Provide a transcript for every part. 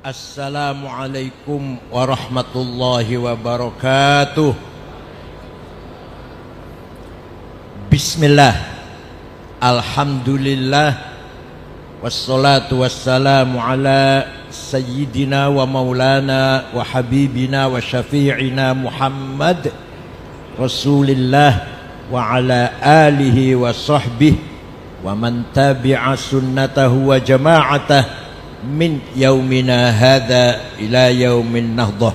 Assalamualaikum warahmatullahi wabarakatuh. Bismillah, alhamdulillah, wassalatu wassalamu ala sayyidina wa maulana wa habibina wa syafi'ina Muhammad Rasulillah wa ala alihi wa sahbihi wa man tabi'a sunnatahu wa jama'atah min yaumina hadha ila yaumin nahdah.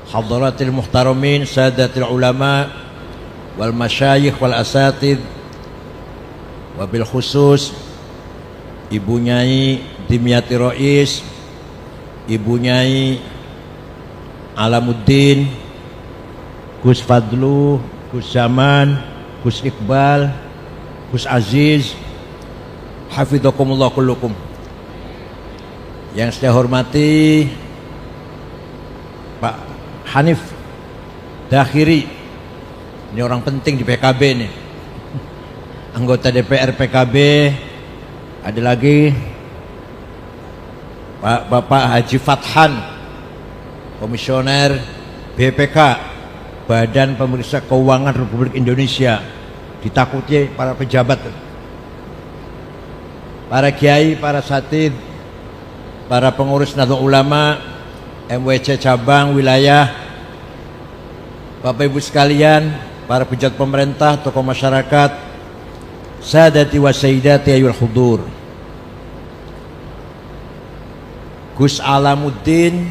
Hadratil muhtaramin, sadatil ulama wal masyayikh wal asatid, wabil khusus Ibu Nyai Dimyati Rais, Ibu Nyai Alamuddin, Gus Fadlu, Gus Zaman, Gus Iqbal, Gus Aziz, hafidhakumullah kullukum. Yang saya hormati Pak Hanif Dakhiri, ini orang penting di PKB nih, anggota DPR PKB. Ada lagi Bapak Haji Fathan, Komisioner BPK, Badan Pemeriksa Keuangan Republik Indonesia. Ditakuti para pejabat, para kiai, para satid, para pengurus Nahdlatul Ulama, MWC cabang wilayah, Bapak Ibu sekalian, para pejabat pemerintah, tokoh masyarakat, sadati wa sayyidati ayyuhal hudur. Gus Alamuddin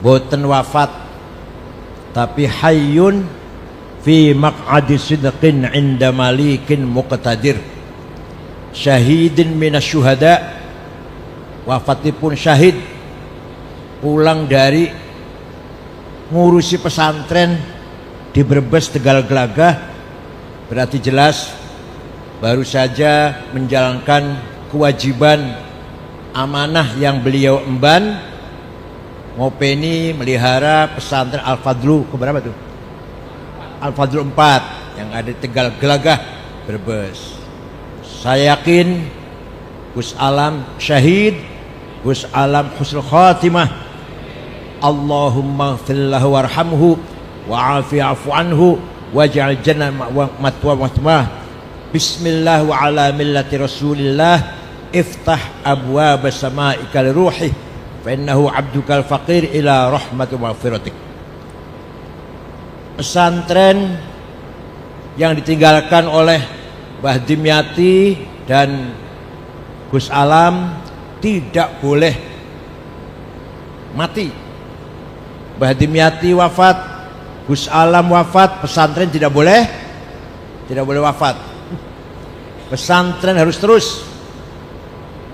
boten wafat, tapi hayyun fi maq'adi sidqin 'inda malikin muqtadir, syahidin minasyuhada. Wafatipun syahid, pulang dari ngurusi pesantren di Brebes Tegal Gelagah, berarti jelas baru saja menjalankan kewajiban amanah yang beliau emban, ngopeni melihara pesantren Al-Fadlu keberapa tuh? Al-Fadlu 4 yang ada di Tegal Gelagah, Brebes. Saya yakin Gus Alam syahid, Gus Alam husnul khatimah. Allahumma ighfirlahu warhamhu wa'afi'afu anhu waj'al jannah matwa matmah. Bismillah wa ala millati Rasulillah. Iftah abwaab sama'ika li ruhi fa innahu abdukal faqir ila rahmati wa maghfiratik. Pesantren yang ditinggalkan oleh Mbah Dimyati dan Gus Alam tidak boleh mati. Mbah Dimyati wafat, Gus Alam wafat, pesantren tidak boleh wafat. Pesantren harus terus,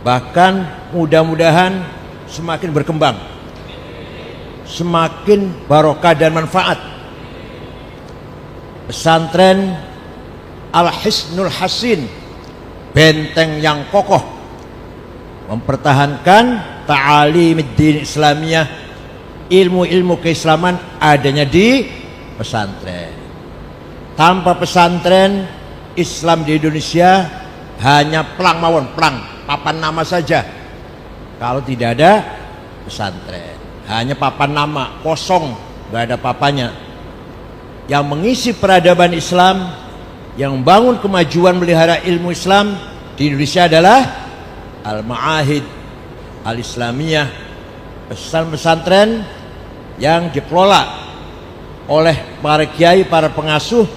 bahkan mudah-mudahan semakin berkembang, semakin barokah dan manfaat. Pesantren Al-Hisnul Hasin, benteng yang kokoh, mempertahankan ta'alimuddin Islamiyah, ilmu-ilmu keislaman adanya di pesantren. Tanpa pesantren, Islam di Indonesia hanya pelang mawon, papan nama saja. Kalau tidak ada pesantren, hanya papan nama, kosong, gak ada papanya. Yang mengisi peradaban Islam, yang membangun kemajuan melihara ilmu Islam di Indonesia adalah Al-Ma'ahid Al-Islamiyah, pesantren yang dikelola oleh para kiai, para pengasuh,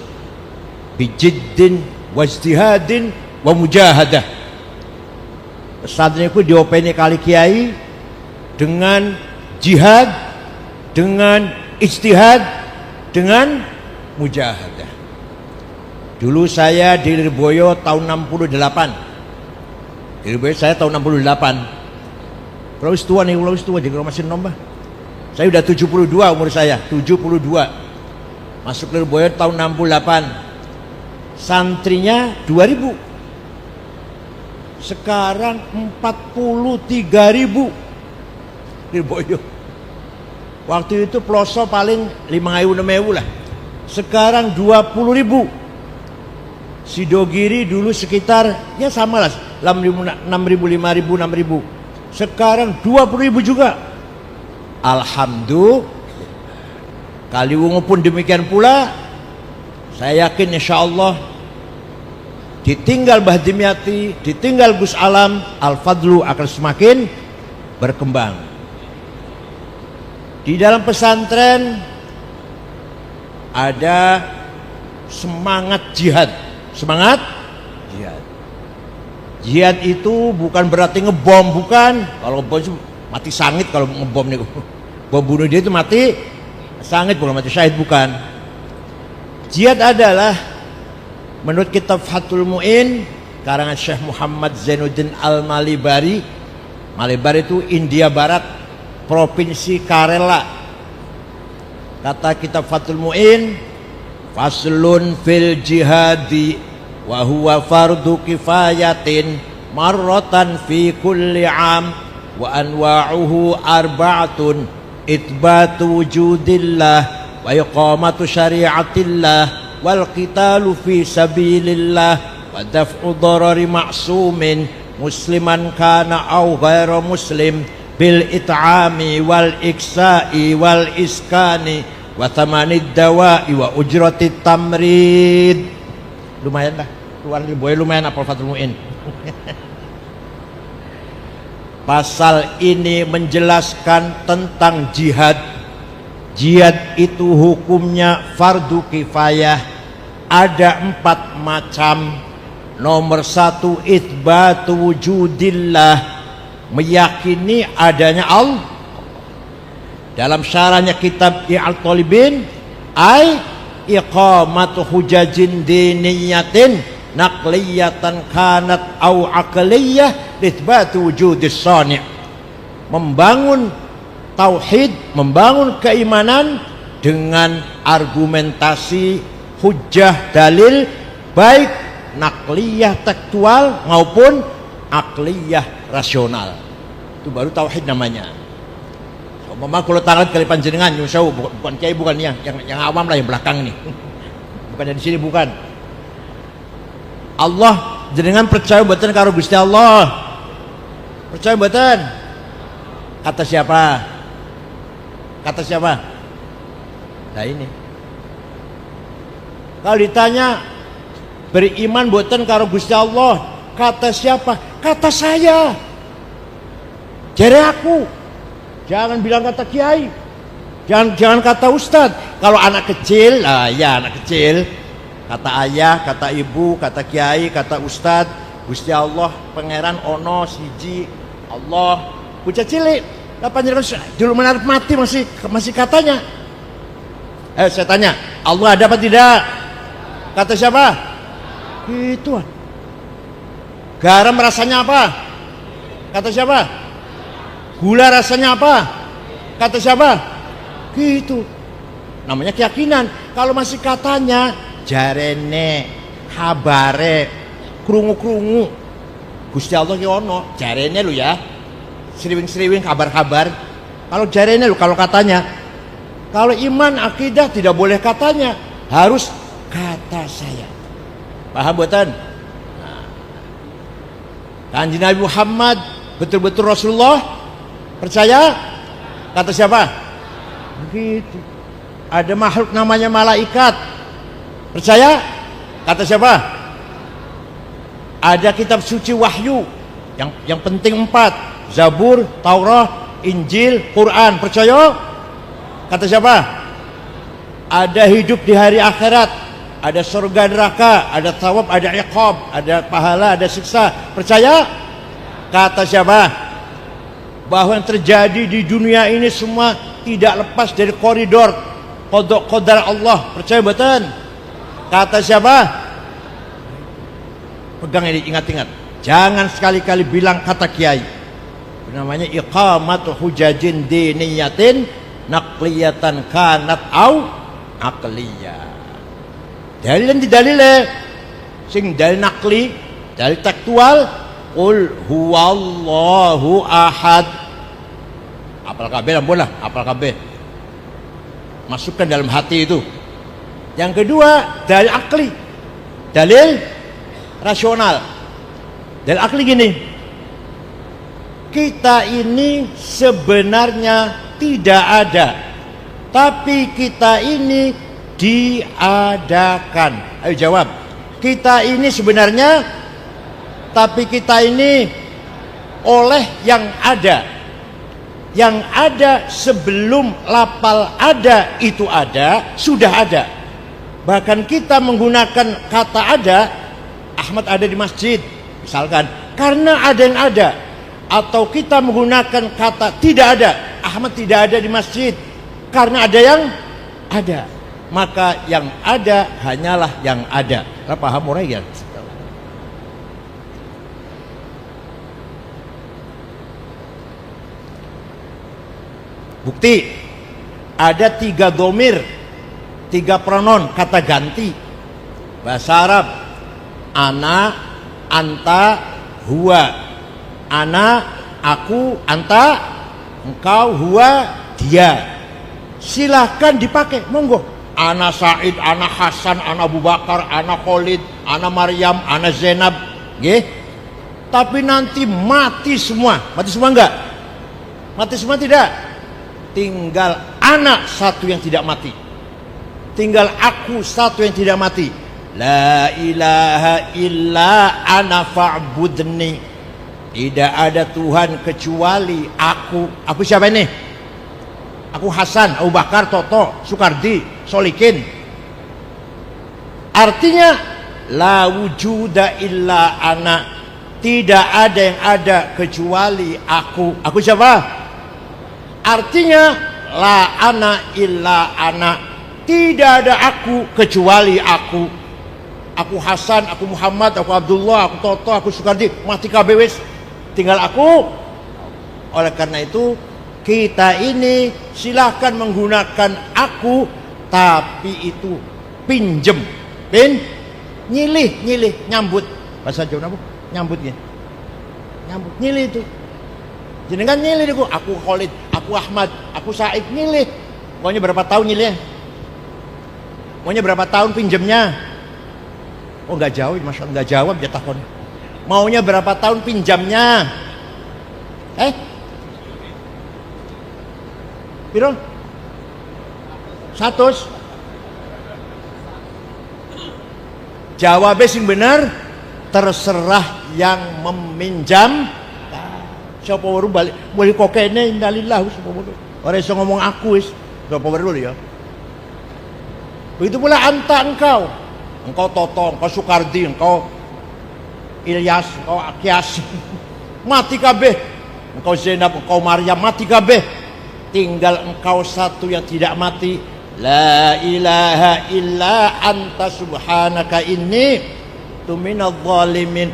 bijiddin wajtihadin wa mujahadah. Pesantren itu diopeni kali kiai dengan jihad, dengan ijtihad, dengan mujahadah. Dulu saya di Lirboyo tahun 68. Di Lirboyo saya tahun 68. Kalau tua nih, kalau tua jadi masih nombah. Saya udah 72 umur saya, 72. Masuk Lirboyo tahun 68. Santrinya 2000. Sekarang 43.000 Lirboyo. Waktu itu ploso paling 5.000-6.000 lah. Sekarang 20.000. Sidogiri dulu sekitar ya sama lah 6.000, 5.000, 6.000. sekarang 20.000 juga. Alhamdulillah. Kaliwungu pun demikian pula. Saya yakin insya Allah ditinggal Mbah Dimyati, ditinggal Gus Alam, Al-Fadlu akan semakin berkembang. Di dalam pesantren ada semangat jihad. Semangat jihad. Jihad itu bukan berarti ngebom, bukan. Kalau ngebom itu mati sangit. Kalau ngebom nih, bom bunuh dia itu mati sangit, bukan mati syahid, bukan. Jihad adalah menurut kitab Fathul Mu'in karangan Syekh Muhammad Zainuddin Al-Malibari. Malibari itu India Barat, Provinsi Kerala. Kata kitab Fathul Mu'in, faslun fil jihadi wa huwa fardu kifayatin marratan fi kulli am wa anwa'uhu arba'atun itsbatu wujudillah wa iqamatu syari'atillah wal qitalu fi sabilillah wa daf'u darari ma'sumin musliman kana aw ghairu muslim bil it'ami wal iksa'i wal iskani wa thamanid dawa'i wa ujratit tamrid. Lumayan lah, lumayan apa Fathul Mu'in. Pasal ini menjelaskan tentang jihad. Jihad itu hukumnya fardu kifayah. Ada 4 macam. Nomor 1, itsbatu wujudillah, meyakini adanya Allah. Dalam syarahnya kitab I'al Talibin, iqamatu hujajin diniyatin naqliyatan kanat au aqliyah itsbatu wujudis sani'. Membangun tauhid, membangun keimanan dengan argumentasi hujjah dalil, baik nakliyah tekstual maupun akliyah rasional. Itu baru tauhid namanya. Mama kalau tangan kali panjenengan nyusau, bukan kiai, bukan yang awam lah, yang belakang ini. Bukan di sini, bukan. Allah jenengan percaya mboten karo Gusti Allah? Percaya mboten? Kata siapa? Kata siapa? Nah ini. Kalau ditanya beriman mboten karo Gusti Allah, kata siapa? Kata saya. Jare aku. Jangan bilang kata kiai, jangan kata ustadz. Kalau anak kecil, ya anak kecil, kata ayah, kata ibu, kata kiai, kata ustadz, Gusti Allah, pangeran ono siji, Allah. Bocah cilik, kapan dulu menarik mati masih katanya. Saya tanya, Allah ada apa tidak? Kata siapa? Itu. Garam rasanya apa? Kata siapa? Gula rasanya apa? Kata siapa? Gitu. Namanya keyakinan. Kalau masih katanya jarene, habare, krungu-krungu. Gusti Allah ki ono, jarene lu ya. Sriwing-sriwing kabar-kabar. Kalau jarene lu, kalau katanya. Kalau iman akidah tidak boleh katanya, harus kata saya. Paham buatan? Nah. Kanjeng Nabi Muhammad betul-betul Rasulullah. Percaya? Kata siapa? Begitu. Ada makhluk namanya malaikat. Percaya? Kata siapa? Ada kitab suci wahyu yang penting 4. Zabur, Taurat, Injil, Quran. Percaya? Kata siapa? Ada hidup di hari akhirat. Ada surga neraka, ada thawab, ada iqab, ada pahala, ada siksa. Percaya? Kata siapa? Bahwa yang terjadi di dunia ini semua tidak lepas dari koridor qada qadar Allah. Percaya betul? Kata siapa? Pegang ini, ingat-ingat. Jangan sekali-kali bilang kata kiai. Namanya iqamatu hujajin diniyatin naqliyatan kanat au aqliyah. Dalil di dalil sing dalil naqli, dalil tekstual. Qul huwallahu ahad. Apal kabeh ampun lah, apal kabeh. Masukkan dalam hati itu. Yang kedua, dalil akli. Dalil rasional. Dalil akli gini. kita ini sebenarnya tidak ada, tapi kita ini diadakan. Ayo jawab. Kita ini sebenarnya, tapi kita ini oleh yang ada. Yang ada sebelum lapal ada itu ada, sudah ada. Bahkan kita menggunakan kata ada, Ahmad ada di masjid misalkan, karena ada yang ada. Atau kita menggunakan kata tidak ada, Ahmad tidak ada di masjid, karena ada yang ada. Maka yang ada hanyalah yang ada. Paham orang ya? Bukti, ada 3 domir, 3 pronoun, kata ganti bahasa Arab. Ana, anta, huwa. Ana, aku, anta, engkau, huwa, dia. Silahkan dipakai, monggo. Ana Said, ana Hasan, ana Abu Bakar, ana Khalid, ana Maryam, ana Zainab, nggih. Tapi nanti mati semua. Mati semua enggak? Mati semua tidak? Tinggal anak satu yang tidak mati. Tinggal aku satu yang tidak mati. La ilaha illa ana fa'budni. Tidak ada Tuhan kecuali aku. Aku siapa ini? Aku Hasan, Abu Bakar, Toto, Sukardi, Solikin. Artinya la wujuda illa ana. Tidak ada yang ada kecuali aku. Aku siapa? Artinya la ana illa ana. Tidak ada aku kecuali aku. Aku Hasan, aku Muhammad, aku Abdullah, aku Toto, aku Sukardi. Mati kabeh wis. Tinggal aku. Oleh karena itu kita ini silahkan menggunakan aku, tapi itu pinjem, nyilih, nyambut. Bahasa Jawa apa? Nyambut ya. Nyambut, nyilih itu. Jenengan nyilih itu. Aku Khalid, aku Ahmad, aku Said, nyilih. Maunya berapa tahun nyilih? Maunya berapa tahun pinjemnya? Oh enggak jawab, Mas, enggak jawab dia takon. Maunya berapa tahun pinjamnya? Piro? 100. Jawabnya sing benar, terserah yang meminjam. Siapa baru balik kok kene indalillah sapa baru. Ora iso ngomong aku wis. Siapa baru ya. Begitu pula anta engkau Toto, engkau Sukardi, engkau Ilyas, engkau Akyas, mati kabeh. Engkau Zainab, engkau Maryam, mati kabeh. Tinggal engkau satu yang tidak mati. La ilaha illa anta subhanaka inni tu minadh dhalimin.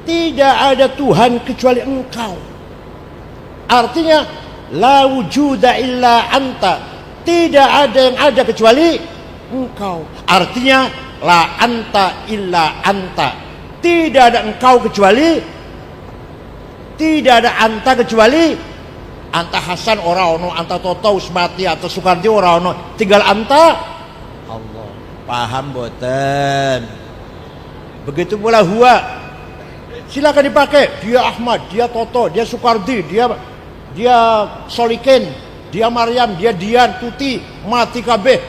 Tidak ada Tuhan kecuali engkau. Artinya la wujuda illa anta. Tidak ada yang ada kecuali engkau. Artinya la anta illa anta. Tidak ada engkau kecuali, tidak ada anta kecuali anta Hasan ora ono, anta Toto Usmati atau Sukardi ora ono, tinggal anta Allah. Paham boten? Begitu pula huwa, silakan dipakai. Dia Ahmad, dia Toto, dia Sukardi, dia Solikin, dia Maryam, dia Dian, Tuti, mati kabeh.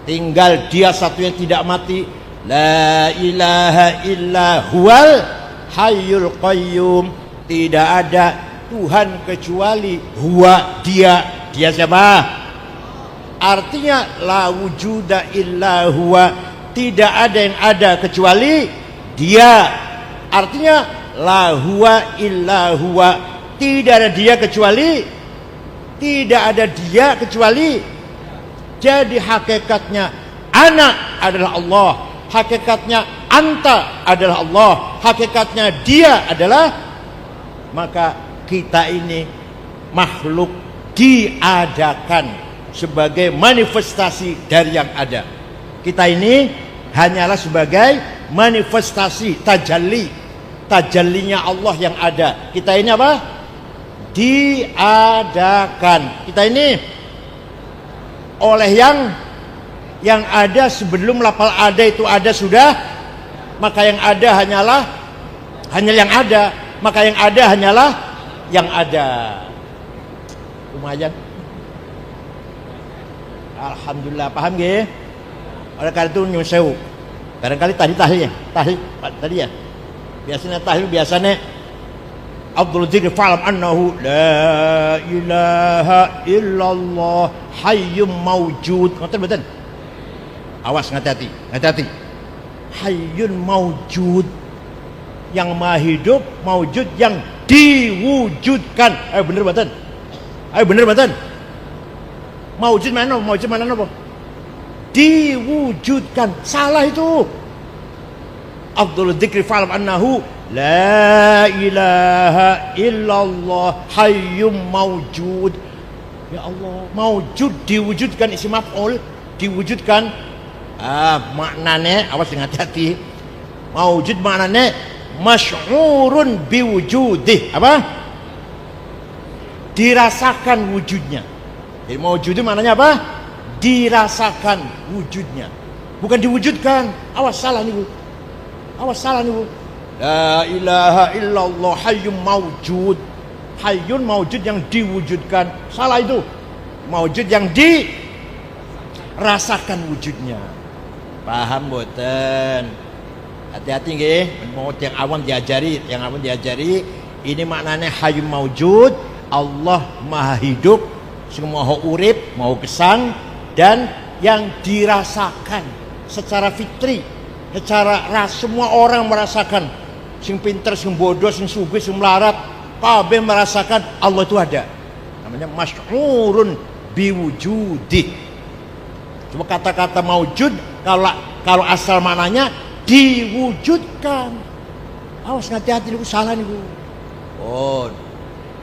Tinggal dia satu yang tidak mati. La ilaha illa huwal hayyul qayyum. Tidak ada Tuhan kecuali huwa, dia. Dia siapa? Artinya la wujuda illa huwa. Tidak ada yang ada kecuali dia. Artinya la huwa illa huwa. Tidak ada dia kecuali, tidak ada dia kecuali. Jadi hakikatnya anak adalah Allah. Hakikatnya anta adalah Allah. Hakikatnya dia adalah. Maka kita ini makhluk diadakan sebagai manifestasi dari yang ada. Kita ini hanyalah sebagai manifestasi tajalli. Tajallinya Allah yang ada. Kita ini apa? Diadakan. Kita ini oleh yang ada sebelum lafal ada itu ada sudah, maka yang ada hanya yang ada, maka yang ada hanyalah yang ada. Lumayan. Alhamdulillah, paham nggih? Oleh karena itu nyuwun sewu. Barangkali tahlil tadi ya. Biasanya Abdul Dzikr fa'lam annahu la ilaha illallah hayyum mawjud. Ngoten mboten? Awas, hati-hati. Hayyun mawjud, yang maha hidup, mawjud yang diwujudkan. Bener mboten? Mawjud mana apa? Diwujudkan. Salah itu. Abdul Dzikr fa'lam annahu la ilaha illallah hayyum mawjud. Ya Allah, mawjud diwujudkan, isim maf'ul diwujudkan. Maknanya awas dengan hati-hati. Mawjud maknanya masy'urun biwujudih. Apa? Dirasakan wujudnya. Jadi mawjud itu maknanya apa? Dirasakan wujudnya, bukan diwujudkan. Awas salah nih. La ilaha illallah hayyun mawjud. Hayyun mawjud yang diwujudkan. Salah itu. Mawjud yang dirasakan wujudnya. Paham mboten? Hati-hati nggih. Mau yang awam diajari. Ini maknanya hayyun mawjud. Allah maha hidup, sing maha urip, maha gesang, dan yang dirasakan secara fitri, secara semua orang merasakan. Sing pinter, sing bodoh, sing sugih, sing melarat, kabeh merasakan Allah itu ada. Namanya masy'urun biwujudih. Cuma kata-kata maujud kalau asal maknanya diwujudkan. Awas, hati-hati niku salah niku. Oh.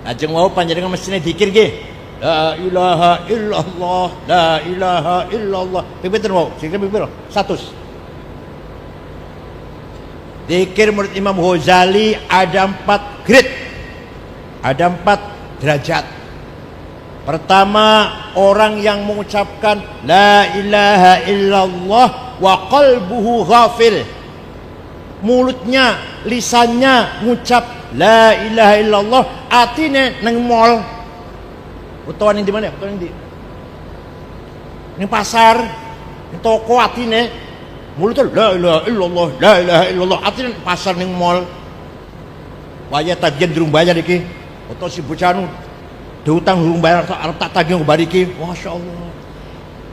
Lajeng wau panjenengan mestine dzikir nggih. La ilaha illallah, la ilaha illallah. Pinten wau? Zikir pinten? 100. Zikir menurut Imam Ghazali ada 4 grade. Ada 4 derajat. Pertama, orang yang mengucapkan la ilaha illallah wa qalbuhu ghafil. Mulutnya, lisannya ngucap la ilaha illallah, atine nang mall. Utawa ning di mana? Utawa ning di ning pasar, ning toko, atine mulutnya la ilaha illallah, la ilaha illallah, atine pasar ning mall. Waya tagihan durung bayar iki. Utawa si bocah anu diutang durung bayar, arep tak tagih bar iki. Masyaallah.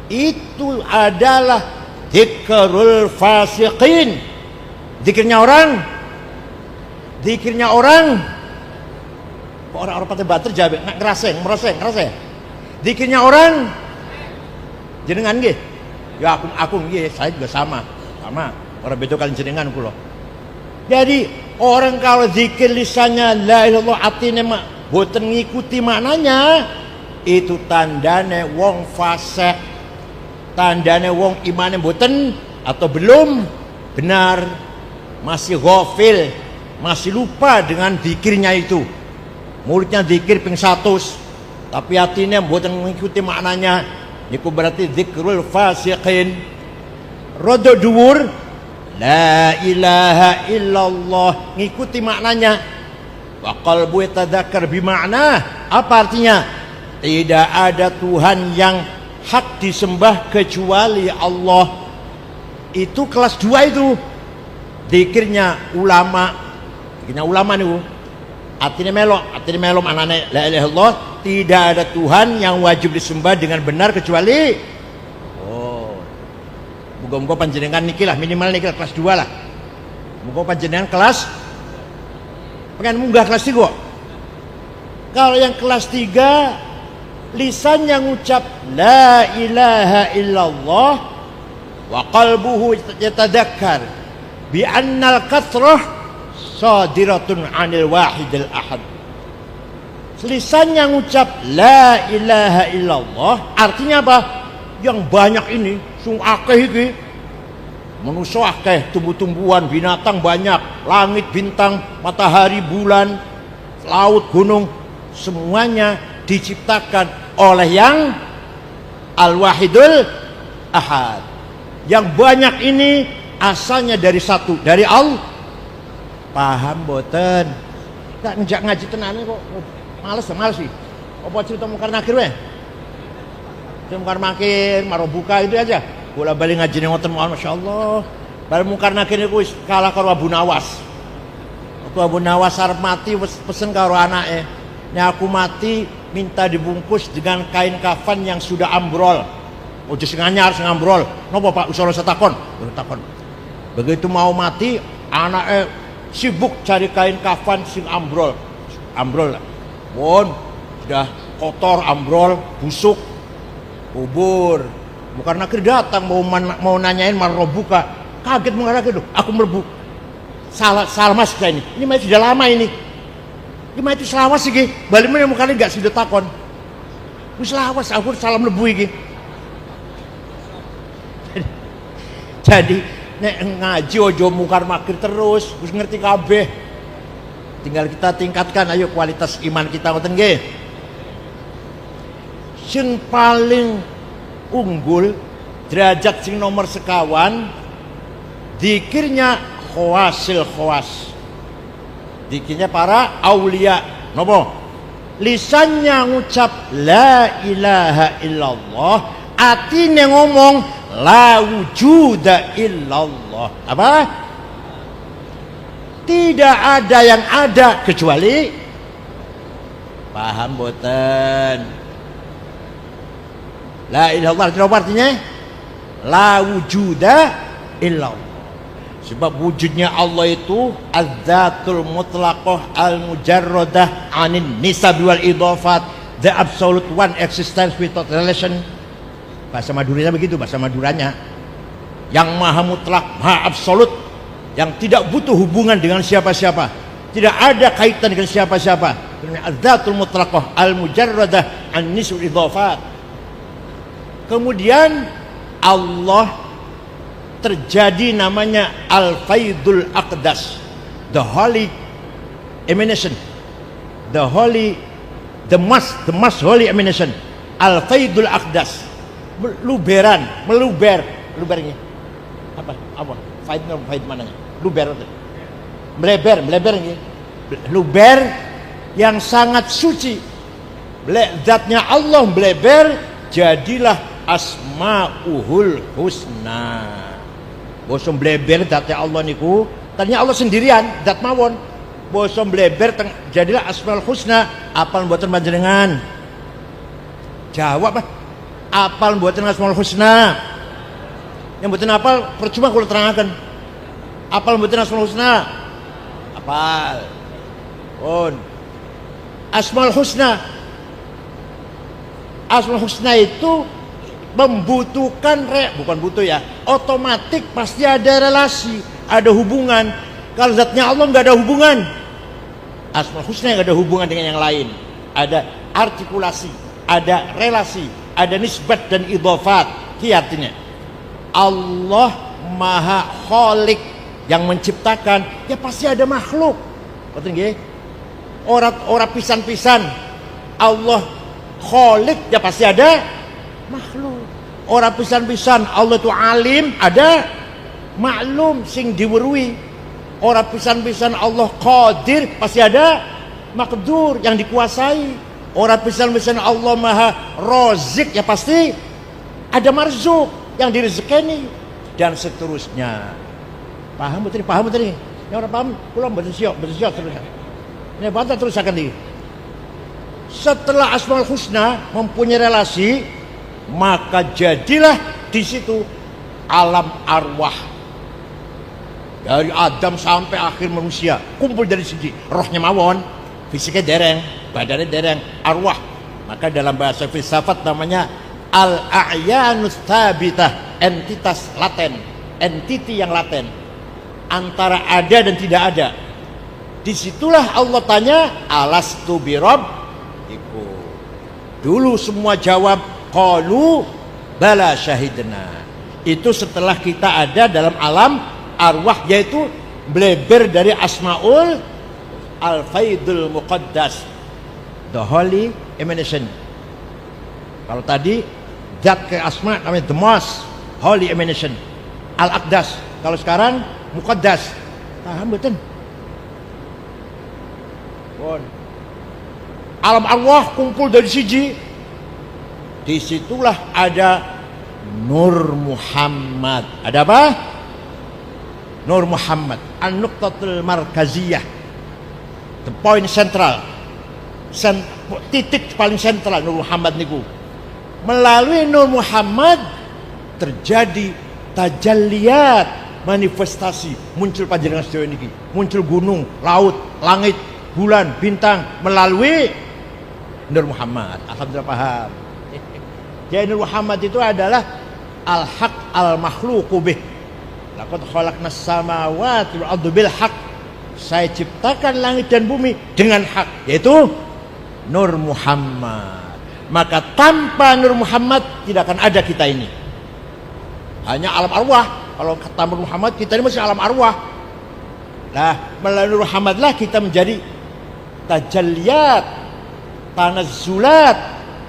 Itu adalah dzikrul fasiqin. Zikirnya orang kok orang pakai bater jabe nggak ngerasa. Zikirnya orang jenengan nggih. Ya aku nggih, saya juga sama. Orang beda kalian jenengan kula. Jadi orang kalau zikir lisannya la ilaha illallah, atine mak boten ngikuti maknanya, itu tandane wong fasik. Tandane wong imane boten atau belum benar, masih ghafil, masih lupa dengan zikirnya itu. Mulutnya zikir ping 100, tapi hatinya mboten mengikuti maknanya. Niku berarti zikrul fasiqin. Rada dhuwur la ilaha illallah, ngikuti maknanya. Wa qalbu yatadzakkar bi makna. Apa artinya? Tidak ada Tuhan yang hak disembah kecuali Allah. Itu kelas 2 itu. Zikirnya ulama niku. Artinya melo maknane la ilaha illallah, tidak ada Tuhan yang wajib disembah dengan benar kecuali. Muga-muga panjenengan niki lah, minimal niki kelas 2 lah. Muga panjenengan kelas pengen munggah kelas 3. Kalau yang kelas 3 lisan yang ngucap la ilaha illallah wa qalbuhu yatadzakkar bi annal kathrah sadiratun anil wahidil ahad. Lisan yang ngucap la ilaha illallah artinya apa? Yang banyak ini sung akeh iki, manusia akeh, tumbuh-tumbuhan, binatang banyak, langit, bintang, matahari, bulan, laut, gunung, semuanya diciptakan oleh yang al-wahidul ahad. Yang banyak ini asalnya dari satu, dari Allah. Paham boten? Tak ngejak ngaji tenane kok. Males sih. Apa cerita mungkar nakir weh? Cerita mungkar nakir, marobuka itu aja. Bola balik ngaji ngoten Masya Allah. Baru mungkar nakir itu kalah karo Abu Nawas. Waktu Abu Nawas arep mati pesen karo anake. Nek aku mati minta dibungkus dengan kain kafan yang sudah ambrol. Ojo sing anyar sing ambrol. Napa Pak usah takon? Takon. Begitu mau mati, anake sibuk cari kain kafan sing ambrol. Ambrol. Pun sudah kotor, ambrol, busuk. Kubur. Bukan nakir datang mau nanyain marobuka. Kaget mengarah itu. Aku merbu. Salah mas ini. Ini masih sudah lama ini. Ini masih selawas sih. Balik mana mukanya enggak sudah takon. Wis selawas aku salam lebu iki. Jadi nek ngaji ojo mungkar makir terus, wis ngerti kabeh. Tinggal kita tingkatkan ayo kualitas iman kita ngoten nggih. Sing paling unggul derajat sing nomor sekawan dikirnya khawasil khawas. Dikirnya para aulia. Nopo? Lisannya ngucap la ilaha illallah, atine ngomong la wujuda illallah. Apa? Tidak ada yang ada kecuali. Paham boten? La ilaha illallah itu artinya la wujuda illallah. Sebab wujudnya Allah itu az-zatul mutlaqah al-mujarradah anin nisab wal idhafat, the absolute one existence without relation. Bahasa Maduranya begitu, bahasa Maduranya. Yang maha mutlak, maha absolut, yang tidak butuh hubungan dengan siapa-siapa, tidak ada kaitan dengan siapa-siapa. Az-zatul mutlaqah al-mujarradah an nisab wal idhafat. Kemudian Allah terjadi namanya Al-Faidul Aqdas, the holy emanation, the most holy emanation, Al-Faidul Aqdas, melubernya apa faid mananya meleber ini luber yang sangat suci. Zatnya Allah meleber, jadilah Asma'uhul Husna. Bosom bleber zatnya Allah niku, tadinya Allah sendirian, zat mawon. Bosom bleber jadilah Asmaul Husna. Apal mboten panjenengan? Jawab, apal mboten Asmaul Husna? Yang mboten apal percuma kula terangaken. Apal mboten Asmaul Husna? Apal. Pun. Asmaul Husna. Asmaul Husna itu membutuhkan bukan butuh ya, otomatis pasti ada relasi, ada hubungan. Kalau zatnya Allah nggak ada hubungan, Asmaul Husna nggak ada hubungan dengan yang lain. Ada artikulasi, ada relasi, ada nisbat dan idhofat. Artinya Allah Maha Khalik, yang menciptakan, ya pasti ada makhluk. Betul nggih? Orang pisan-pisan. Allah Khalik, ya pasti ada makhluk. Orang pisan-pisan Allah itu alim, ada maklum sing diwerui. Orang pisan-pisan Allah qadir, pasti ada makdur yang dikuasai. Orang pisan-pisan Allah maha rozik, ya pasti ada marzuk yang direzekeni, dan seterusnya. Paham betul? Paham betul? Yang orang paham, pulang bersiap terus. Ini bantah terus akan di. Setelah Asmaul Husna mempunyai relasi, maka jadilah di situ alam arwah. Dari Adam sampai akhir manusia kumpul dari sini. Rohnya mawon, fisiknya dereng, badannya dereng, arwah. Maka dalam bahasa filsafat namanya al-a'yanus thabitah, entitas laten, entiti yang laten, antara ada dan tidak ada. Disitulah Allah tanya, alastu birabbikum. Dulu semua jawab qalu bala syahidna. Itu setelah kita ada dalam alam arwah, yaitu bleber dari Asmaul Al-Faidul Muqaddas, the holy emanation. Kalau tadi zat ke asma namanya the most holy emanation, Al-Aqdas. Kalau sekarang Muqaddas. Paham betul? alam arwah kumpul dari siji. Disitulah ada Nur Muhammad. Ada apa? Nur Muhammad, an-nuqtatul markaziyah, the point central, titik paling sentral Nur Muhammad niku. Melalui Nur Muhammad terjadi tajalliyat, manifestasi, muncul panjenengan sedaya niki, muncul gunung, laut, langit, bulan, bintang melalui Nur Muhammad. Alhamdulillah paham. Jadi Nur Muhammad itu adalah al-haq al-makhluqu bih. Laqad khalaqnas samawati wal arda bil haq. Saya ciptakan langit dan bumi dengan hak, yaitu Nur Muhammad. Maka tanpa Nur Muhammad tidak akan ada kita ini. Hanya alam arwah. Kalau kata Nur Muhammad, kita ini masih alam arwah. Nah, melalui Nur Muhammad lah kita menjadi tajalliyat, tanazzulat,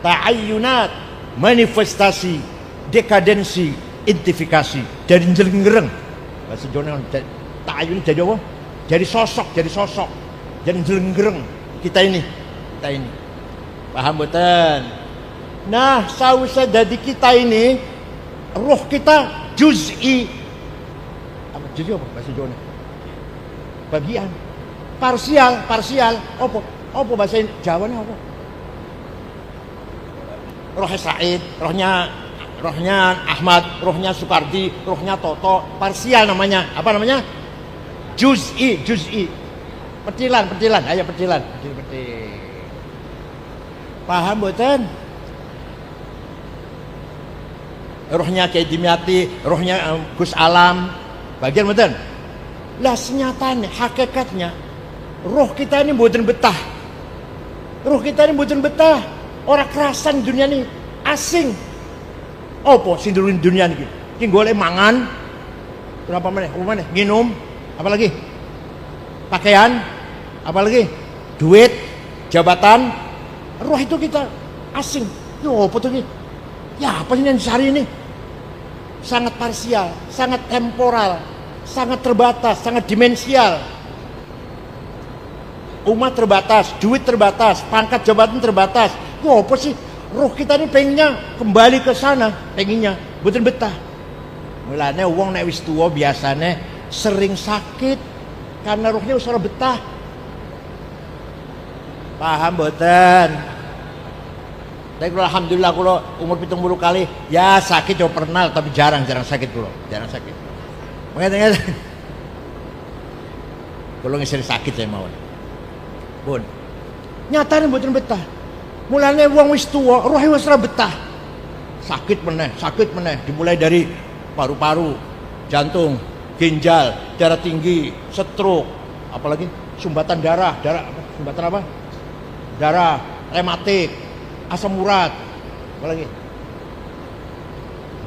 ta'ayyunat, manifestasi, dekadensi, identifikasi dari jelenggereng. Bahasa Jawa ta'ayyun jadi apa? Jadi sosok, jadi jelenggereng kita ini. Paham betul? Nah, sausnya jadi kita ini, ruh kita juz'i. Apa juz'i apa bahasa Jawa? Bagian. Parsial. Apa bahasa Jawa apa? Rohnya Said, rohnya Ahmad, rohnya Sukardi, rohnya Toto, parsial namanya. Apa namanya? Juz'i. Petilan. Ayo petilan. Paham betul? Rohnya Kiai Dimyati, rohnya Gus Alam, bagian betul. Lah senyatanya, hakikatnya, roh kita ini mboten betah. Orang kerasan dunia ini asing. Apa sing dunia ini? Ki golek mangan, berapa meneh? Minum, apalagi? Pakaian, apalagi? Duit, jabatan. Roh itu kita asing. Yo apa tuh ini? Ya apa sih yang dicari ini? Sangat parsial, sangat temporal, sangat terbatas, sangat dimensial. Umat terbatas, duit terbatas, pangkat jabatan terbatas. Yo apa sih? Roh kita ini pengennya kembali ke sana, pengennya betul betah. Mulane wong nek wis tuwa biasane sering sakit karena rohnya wis ora betah. Paham mboten? Tapi kalau alhamdulillah kalau umur 70 kali ya sakit yo pernah tapi jarang sakit kula, jarang sakit. Mengen. Kalau ngisir sakit saya mawon. Pun. Nyatane mboten betah. Mulane wong wis tuwa, rohe wis ora betah. Sakit meneh. Dimulai dari paru-paru, jantung, ginjal, darah tinggi, stroke, apalagi sumbatan darah, sumbatan apa? Darah, rematik, asam urat, apalagi?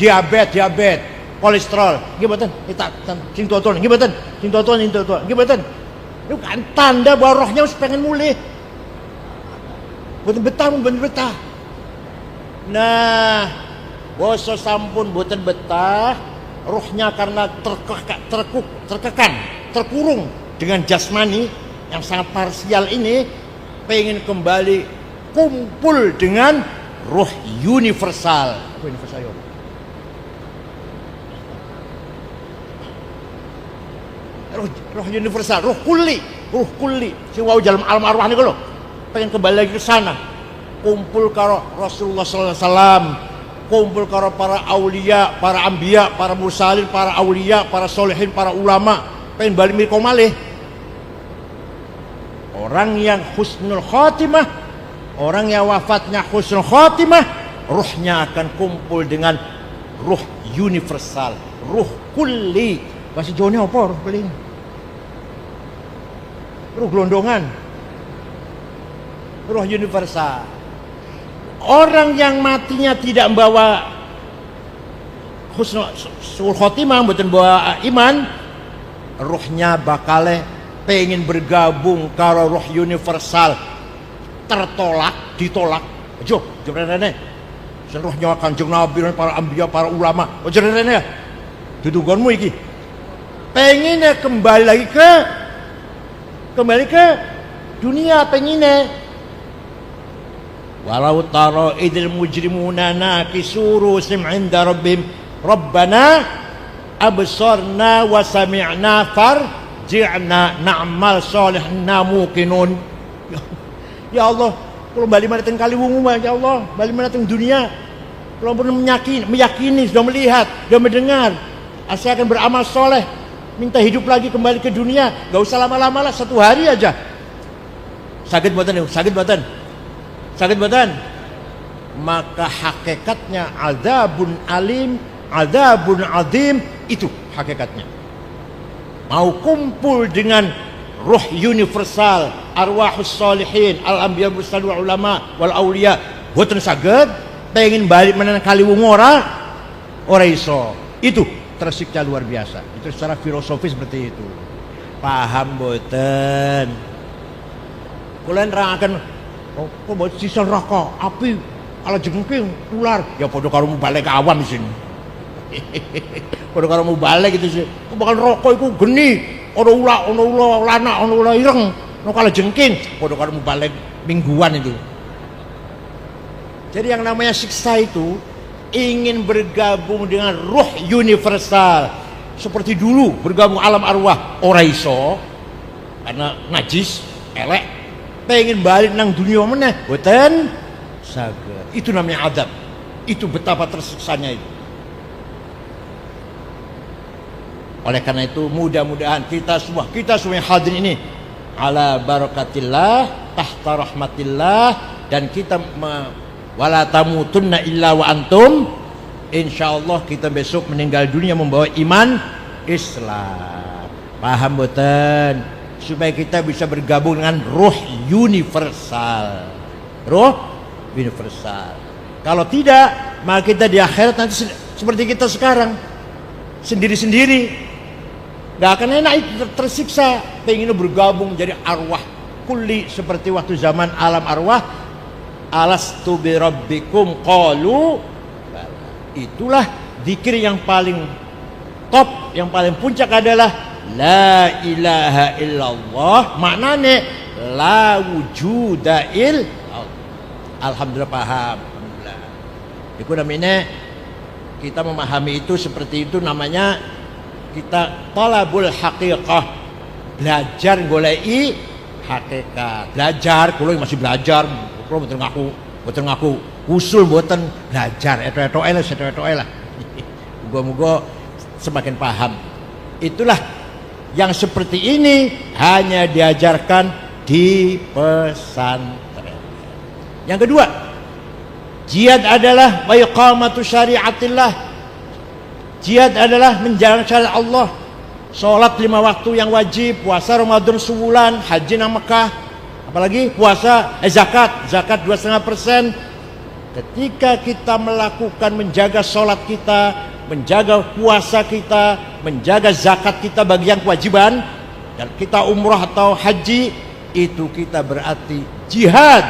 Diabetes, kolesterol, nggih mboten? Kita sing tuwa-tuwa nggih mboten? Sing tuwa-tuwa nggih mboten? Itu kan tanda bahwa rohnya wis pengen mulih. Boten betah. Nah, basa sampun boten betah, rohnya karena terkurung dengan jasmani yang sangat parsial ini, pengen kembali kumpul dengan roh universal. Universal ya. Roh universal, roh kulli. Sing wau dalam alam arwah niku lho. Pengen kembali lagi ke sana, kumpul karo Rasulullah sallallahu alaihi wasallam, kumpul karo para aulia, para anbiya, para mursalin, para aulia, para solehin, para ulama, pengen balik mirko malih. Orang yang husnul khotimah, orang yang wafatnya husnul khotimah, ruhnya akan kumpul dengan ruh universal, ruh kulli. Bahasa Jawa apa ruh kulli? Ruh gelondongan. Roh universal. Orang yang matinya tidak membawa husnul khotimah, mboten bawa iman, rohnya bakal pengen bergabung karo roh universal, ditolak. Ajo rene. Sen rohnya Kanjeng Nabi, para anbiya, para ulama. Ajo rene. Dudugonmu iki. Pengennya kembali ke dunia, pengennya walau tara idil mujrimuna nakisu rusim 'inda rabbihim rabbana absarna wa sami'na farji'na na'mal sholihan muqinun. Ya Allah, kalau balik mana teng kaliwungu, ya Allah, balik mana teng dunia, kalau pun meyakini, sudah melihat, sudah mendengar, saya akan beramal soleh, minta hidup lagi kembali ke dunia, gak usah lama-lama lah, 1 hari aja. Sakit buatan, sakit buatan, sakit buatan. Maka hakikatnya azabun alim, azabun azim, itu hakikatnya. Mau kumpul dengan ruh universal, arwahus solihin, al-anbiya mursalin wal ulama wal auliya, boten saged pengen balik menan kaliwungu ora iso. Itu tersiksa luar biasa. Itu secara filosofis seperti itu. Paham boten? Kula nerangaken kok buat sisa neraka, api, kalau jengking, ular, ya padha karo balik ke awam sini. Padha karo balik gitu sih. Kok bakal rokok iku geni. Ono ulah lana, ono ulah ireng, ono kala jengking, padha karo balik mingguan itu. Jadi yang namanya siksa itu ingin bergabung dengan ruh universal seperti dulu bergabung alam arwah ora iso karena najis, elek, pengen balik nang dunia meneh boten saged. Itu namanya adab. Itu betapa tersiksanya itu. Oleh karena itu mudah-mudahan kita semua yang hadir ini ala barakatillah tahta rahmatillah, dan kita wala tamutunna illa wa antum, insyaallah kita besok meninggal dunia membawa iman Islam. Paham boten? Supaya kita bisa bergabung dengan ruh universal. Ruh universal. Kalau tidak, maka kita di akhirat nanti seperti kita sekarang, sendiri-sendiri. Gak akan enak, itu tersiksa. Pengen bergabung jadi arwah kulli seperti waktu zaman alam arwah. Alastu bi rabbikum qalu. Itulah zikir yang paling top, yang paling puncak adalah la ilaha illallah. Maknanya la wujuda il. Alhamdulillah paham. Alhamdulillah. Itu namanya kita memahami itu seperti itu, namanya kita talabul haqiqah, belajar golei hakikat. Belajar, kulo masih belajar, kulo betul ngaku usul boten belajar, eto-etoe lah. Muga-muga semakin paham. Itulah yang seperti ini hanya diajarkan di pesantren. Yang kedua, jihad adalah wa iqamatu syariatillah. Jihad adalah menjalankan syariat Allah. Salat 5 waktu yang wajib, puasa Ramadan sebulan, haji nang Mekah, apalagi puasa zakat 2,5%. Ketika kita melakukan, menjaga salat kita, menjaga puasa kita, menjaga zakat kita bagi yang kewajiban, dan kita umrah atau haji, itu kita berarti jihad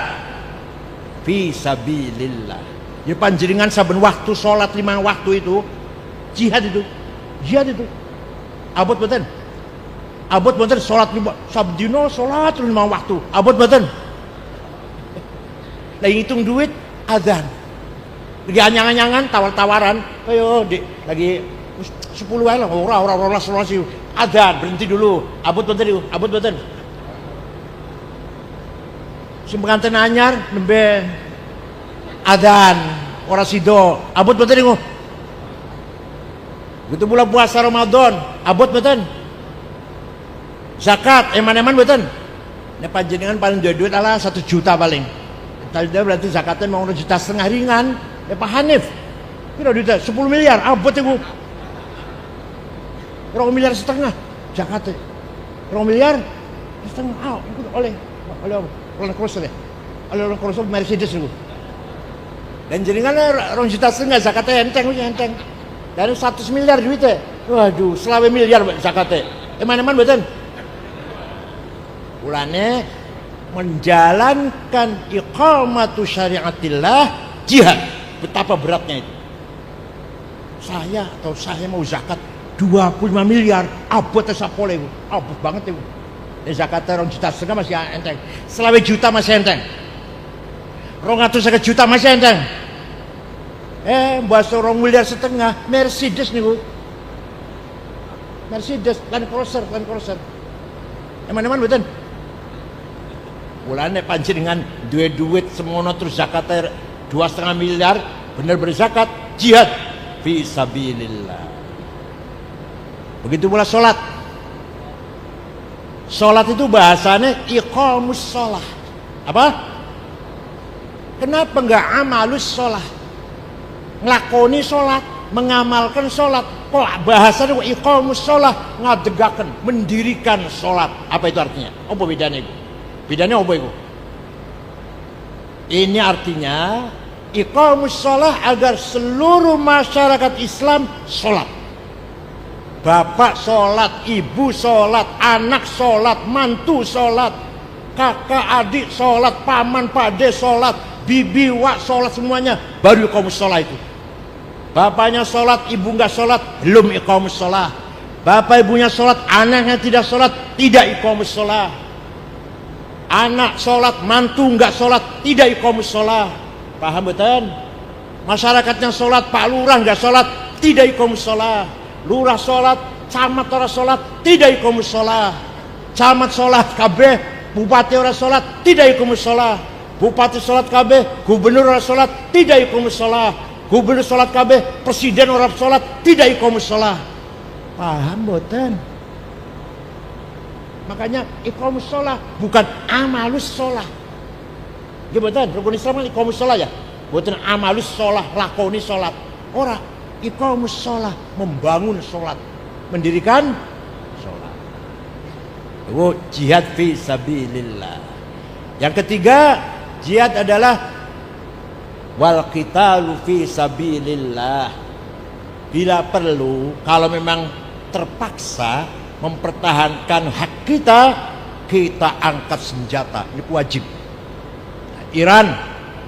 fi sabilillah. Jadi panjenengan saben waktu salat 5 waktu itu jihad itu. Abot boten? Abot boten salat sabdino salat 5 waktu. Abot boten? Lagi hitung duit azan. Lagi anyang-anyangan tawar-tawaran, ayo lagi 10 wae lah, ora sih. Azan berhenti dulu. Abot boten itu? Abot boten? Sing pengantin anyar nembe azan ora sido. Abot boten niku? Begitu bulan puasa Ramadan, abot boten? Zakat, eman-eman boten? Nek panjenengan paling duit ala 1 juta paling. Tadi berarti zakatnya mau 1,5 juta ringan. Pak Hanif, kira duit 10 miliar, abot iku. 2,5 miliar zakatnya. 2,5 miliar setengah, oleh Rolls Royce, oleh Rolls Royce Mercedes iku. Dan jenengan 2,5 juta zakatnya enteng. Dari 100 miliar duitnya, waduh, 20 miliar zakatnya. Eman-eman betul. Ulane menjalankan iqamatu syariatillah, jihad. Betapa beratnya itu. Saya mau zakat 25 miliar, abot sapole itu, abot banget itu. Zakatnya 2,5 juta masih enteng, 20 juta masih enteng. 250 juta masih enteng. Mbak 2,5 miliar Mercedes niku. Mercedes Land Cruiser. Eman-eman mboten. Mulane panjenengan duwe duit semono terus zakate 2,5 miliar, bener berzakat, jihad fi sabilillah. Begitu pula sholat. Sholat itu bahasanya iqamus sholah. Apa? Kenapa enggak amalus sholah? Nglakoni sholat, mengamalkan sholat. Kok bahasanya iqamus sholah, ngadegaken, mendirikan sholat. Apa itu artinya? Apa bedanya itu? Bedanya apa itu? Ini artinya iqamus sholah agar seluruh masyarakat Islam sholat. Bapak sholat, ibu sholat, anak sholat, mantu sholat, kakak adik sholat, paman pade sholat, bibi wak sholat, semuanya baru iqamus sholah itu. Bapaknya sholat, ibu nggak sholat, belum iqamus sholah. Bapak ibunya sholat, anaknya tidak sholat, tidak iqamus sholah. Anak sholat, mantu nggak sholat, tidak iqamus sholah. Paham betul? Masyarakatnya sholat, Pak Lurah nggak sholat, tidak iqamus sholah. Lurah sholat, camat ora sholat, tidak iqamus sholah. Camat sholat kabeh, bupati ora sholat, tidak iqamus sholah. Bupati sholat kabeh, gubernur ora sholat, tidak iqamus sholah. Gubernur sholat kabeh, presiden ora sholat, tidak iqamus sholah. Paham boten? Makanya iqamus sholah bukan amalus sholah. Ya boten, rukun Islam kan iqamus sholah ya. Boten amalus sholah, lakoni sholat. Ora, iqamus sholah, membangun sholat, mendirikan sholat. Itu jihad fi sabilillah. Yang ketiga, jihad adalah wal qitalu fi sabilillah. Bila perlu, kalau memang terpaksa mempertahankan hak kita, kita angkat senjata. Ini wajib. Iran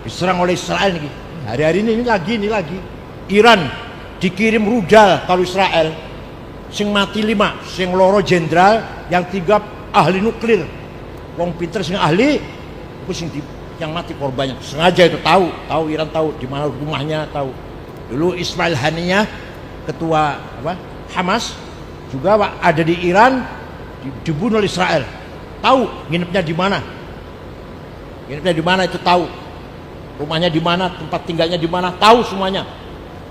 diserang oleh Israel nih. Hari-hari ini lagi. Iran dikirim rudal kalau Israel. Sing mati 5, sing loro jenderal, yang 3 ahli nuklir. Wong pinter sing ahli, sing yang mati korbannya. Sengaja itu tahu Iran tahu di mana rumahnya, tahu. Dulu Ismail Haniyah, ketua Hamas, juga ada di Iran, dibunuh oleh Israel. Tahu nginepnya di mana. Nginepnya di mana itu tahu. Rumahnya di mana, tempat tinggalnya di mana, tahu semuanya.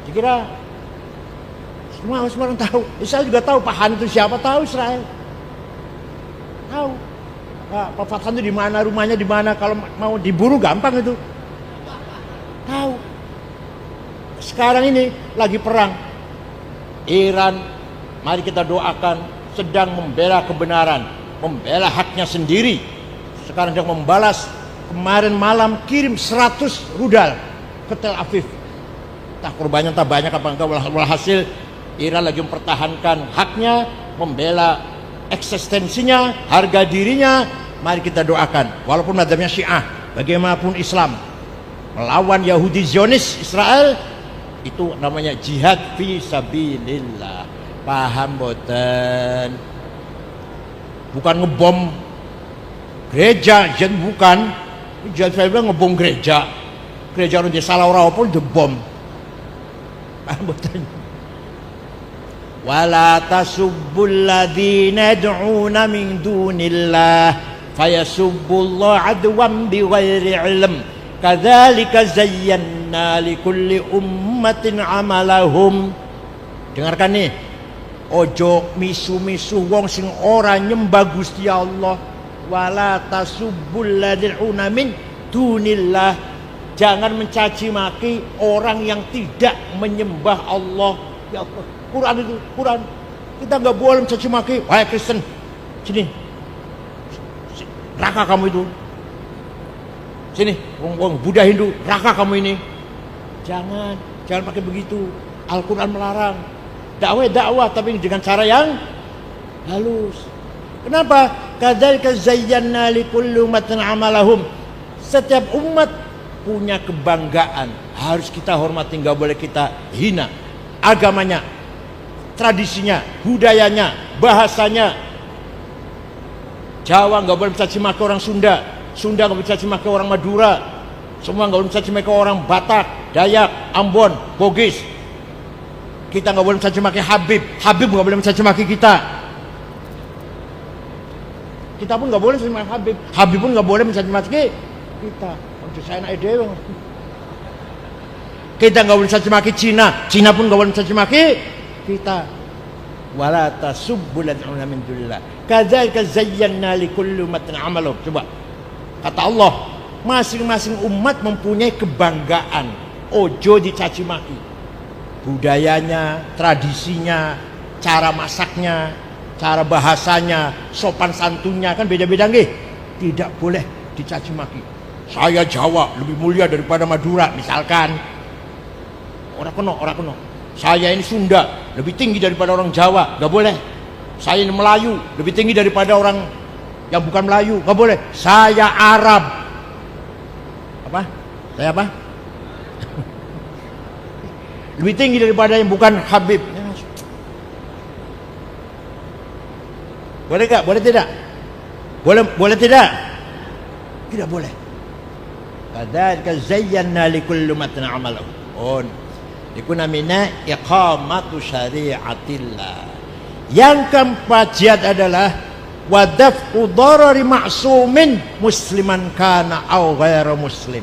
Dikira semua orang tahu. Israel juga tahu Pak Han itu siapa, tahu Israel. Tahu. Pak Fathan itu di mana, rumahnya di mana, kalau mau diburu gampang itu. Tahu. Sekarang ini lagi perang. Iran, mari kita doakan, sedang membela kebenaran, membela haknya sendiri. Sekarang sedang membalas. Kemarin malam kirim 100 rudal ke Tel Aviv. Tak korbannya tak banyak apa enggak, walhasil Iran lagi mempertahankan haknya, membela eksistensinya, harga dirinya. Mari kita doakan, walaupun madhabnya Syiah, bagaimanapun Islam, melawan Yahudi Zionis Israel, itu namanya jihad fi sabilillah. Paham boten? Bukan ngebom gereja, jangan bukan. Jangan saya bilang ngebom gereja orang di salah orang pun dibom. Paham boten? Wala tasubbul ladzina yad'una min dunillah fayasubbullah adwan bighairi ilm kadzalika zayyana likulli ummatin amalahum. Dengarkan nih, ojo misu-misu wong sing ora nyembah Gusti Allah. Wala tasubbul ladzina min dunillah, jangan mencaci maki orang yang tidak menyembah Allah. Ya Allah, Quran itu, Quran. Kita nggak boleh mencaci maki. Wahai Kristen, sini, raka kamu itu. Sini, wong Buddha Hindu, raka kamu ini. Jangan pakai begitu. Al-Quran melarang. Dakwah, tapi dengan cara yang halus. Kenapa? Kadzalika zayyana likulli ummatin amalahum. Setiap umat punya kebanggaan, harus kita hormati, nggak boleh kita hina. Agamanya, tradisinya, budayanya, bahasanya. Jawa nggak boleh mencaci maki orang Sunda, Sunda nggak boleh mencaci maki orang Madura, Semua nggak boleh mencaci maki orang Batak, Dayak, Ambon, Bugis. Kita nggak boleh mencaci maki Habib. Habib nggak boleh mencaci maki kita. Kita pun nggak boleh mencaci maki Habib. Habib pun nggak boleh mencaci maki kita. Untuk saya naik dewe. Kita nggak boleh mencaci maki Cina. Cina pun nggak boleh mencaci maki kita. Wala tasubbul lad'una min dunillah. Kadzalika zayyana likulli ummatin 'amaluhum. Coba. Kata Allah, masing-masing umat mempunyai kebanggaan. Ojo dicaci maki. Budayanya, tradisinya, cara masaknya, cara bahasanya, sopan santunnya kan beda-beda nggih. Tidak boleh dicaci maki. Saya Jawa lebih mulia daripada Madura misalkan. Orang kuno. Saya ini Sunda lebih tinggi daripada orang Jawa, nggak boleh. Saya ini Melayu lebih tinggi daripada orang yang bukan Melayu, nggak boleh. Saya Arab. Apa? Saya apa? Lebih tinggi daripada yang bukan Habib. Boleh nggak? Boleh tidak? Boleh tidak? Tidak boleh. Kadzalika zayyana likulli ummatin 'amalahum. Dikuna mina iqamatu syari'atillah. Yang keempat jihad adalah wadaf'u darari ma'sumin musliman kana au ghairu muslim.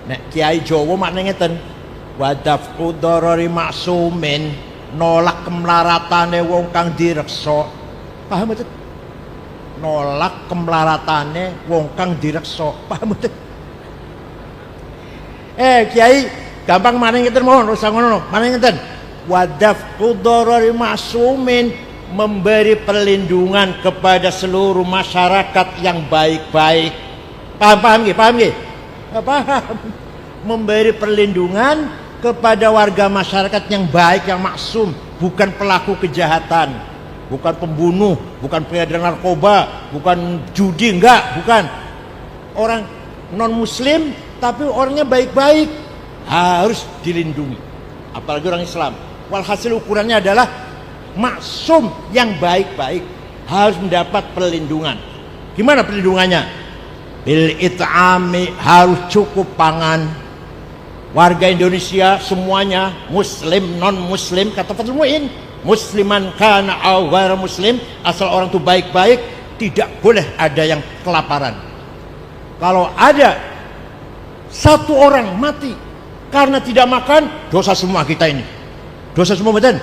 Nek Kiai Jawa maknane ngeten. Wadaf'u darari ma'sumin, nolak kemlaratane wong kang direksa. Paham betul? Nolak kemlaratane wong kang direksa. Paham betul? Kiai gampang mana ngeten mohon usah ngono. Mana ngeten? Wadaf'u darari ma'sumin, memberi perlindungan kepada seluruh masyarakat yang baik-baik. Paham nggih? Paham nggih? Paham. Memberi perlindungan kepada warga masyarakat yang baik, yang maksum, bukan pelaku kejahatan, bukan pembunuh, bukan peredaran narkoba, bukan judi, bukan. Orang non muslim tapi orangnya baik-baik, harus dilindungi, apalagi orang Islam. Walhasil ukurannya adalah maksum yang baik-baik harus mendapat perlindungan. Gimana perlindungannya? Bil it'ami, harus cukup pangan. Warga Indonesia semuanya muslim non muslim, kata Fathul Mu'in, musliman kana aw ghairu muslim, asal orang itu baik-baik, tidak boleh ada yang kelaparan. Kalau ada satu orang mati karena tidak makan, dosa semua kita ini. Dosa semua betul.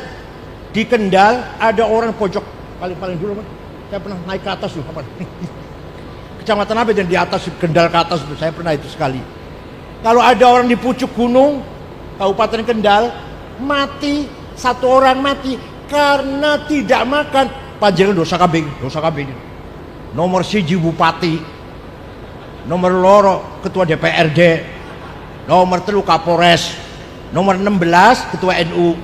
Di Kendal ada orang pojok paling dulu, saya pernah naik ke atas tuh, kecamatan apa yang di atas Kendal ke atas tuh, saya pernah itu sekali. Kalau ada orang di pucuk gunung Kabupaten Kendal mati, satu orang mati karena tidak makan, panjenengan dosa kabeh. Nomor 1 bupati, nomor 2 ketua DPRD, nomor 3 Kapolres, nomor 16 ketua NU.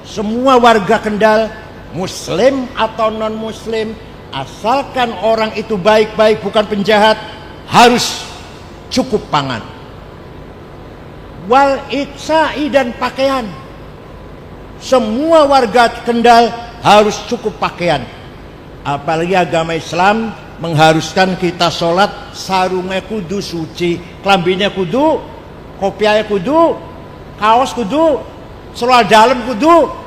Semua warga Kendal, muslim atau non muslim, asalkan orang itu baik-baik bukan penjahat, harus cukup pangan. Wal iksa'i, dan pakaian. Semua warga Kendal harus cukup pakaian. Apalagi agama Islam mengharuskan kita sholat sarungnya kudu suci, kelambinnya kudu, kopiahnya kudu, kaos kudu, selal dalam kudu.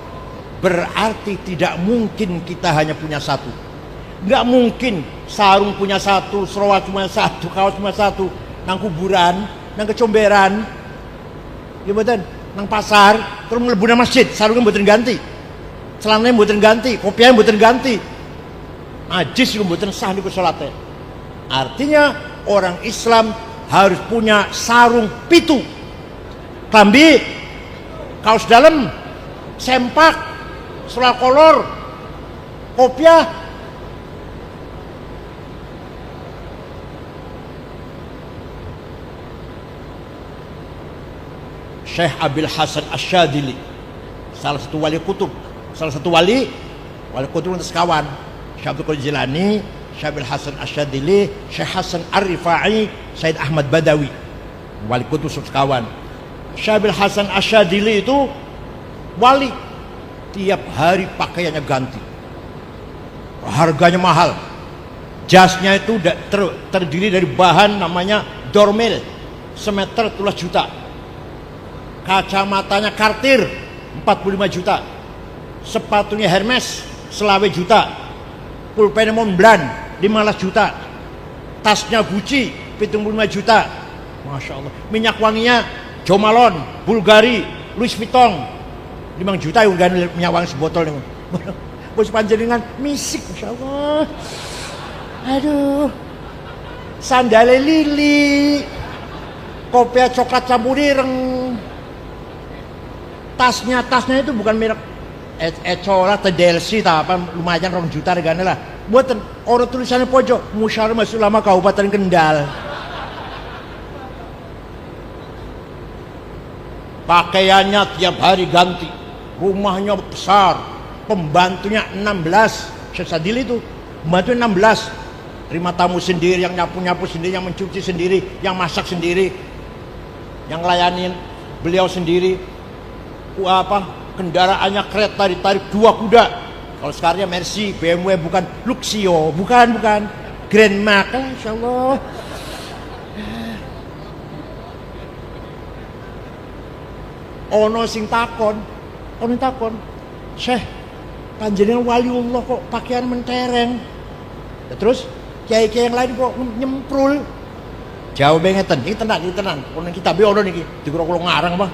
Berarti tidak mungkin kita hanya punya satu. Nggak mungkin sarung punya satu, selawar cuma satu, kaos cuma satu. Nang kuburan, nang kecomberan, ya betul, nang pasar, terus mlebu nang masjid, sarungnya mboten ganti, celananya mboten ganti, kopiahnya mboten ganti. Najis iku mboten sah niku salate. Artinya orang Islam harus punya sarung pitu, klambi, kaos dalam, sempak, selal kolor, kopiah. Syekh Abil Hasan Asyadili, salah satu wali kutub, wali kutub untuk sekawan, Syekh Abdul Qadir Jilani, Syekh Abil Hasan Asyadili, Syekh Hasan Ar-Rifai, Said Ahmad Badawi, wali kutub sekawan. Syekh Abil Hasan Asyadili itu wali, tiap hari pakaiannya ganti. harganya mahal. Jasnya itu terdiri dari bahan namanya dormil, semeter 12 juta. Kacamatanya Cartier 45 juta. Sepatunya Hermes selawe juta. Pulpennya Montblanc 15 juta. Tasnya Gucci 75 juta. Masya Allah. Minyak wanginya Jo Malone, Bulgari, Louis Vuitton 5 juta yang minyak wangi sebotol. Bos panjenengan misik, Masya Allah. Aduh, sandale Lili, kopiah coklat campur ireng. Tasnya itu bukan merek Ecola atau DLC apa, lumayan 2 juta regane lah. Buatan orang tulisannya pojok Musyawarah Majelis Ulama Kabupaten Kendal. Pakaiannya tiap hari ganti, rumahnya besar, pembantunya 16, Syekh Sadil itu pembantunya 16. Terima tamu sendiri, yang nyapu sendiri, yang mencuci sendiri, yang masak sendiri, yang ngelayanin beliau sendiri. Kendaraannya kereta ditarik 2 kuda. Kalau sekarang Mercy, BMW, bukan Luxio, bukan Grand Max, Insya Allah. Ono sing takon, Syekh, panjenengan waliullah kok pakaian mentereng. Terus kiai-kiai yang lain kok nyemprul. Jawabe ngeten, iki tenan. Ono kitab ono niki, dikira kula ngarang apa.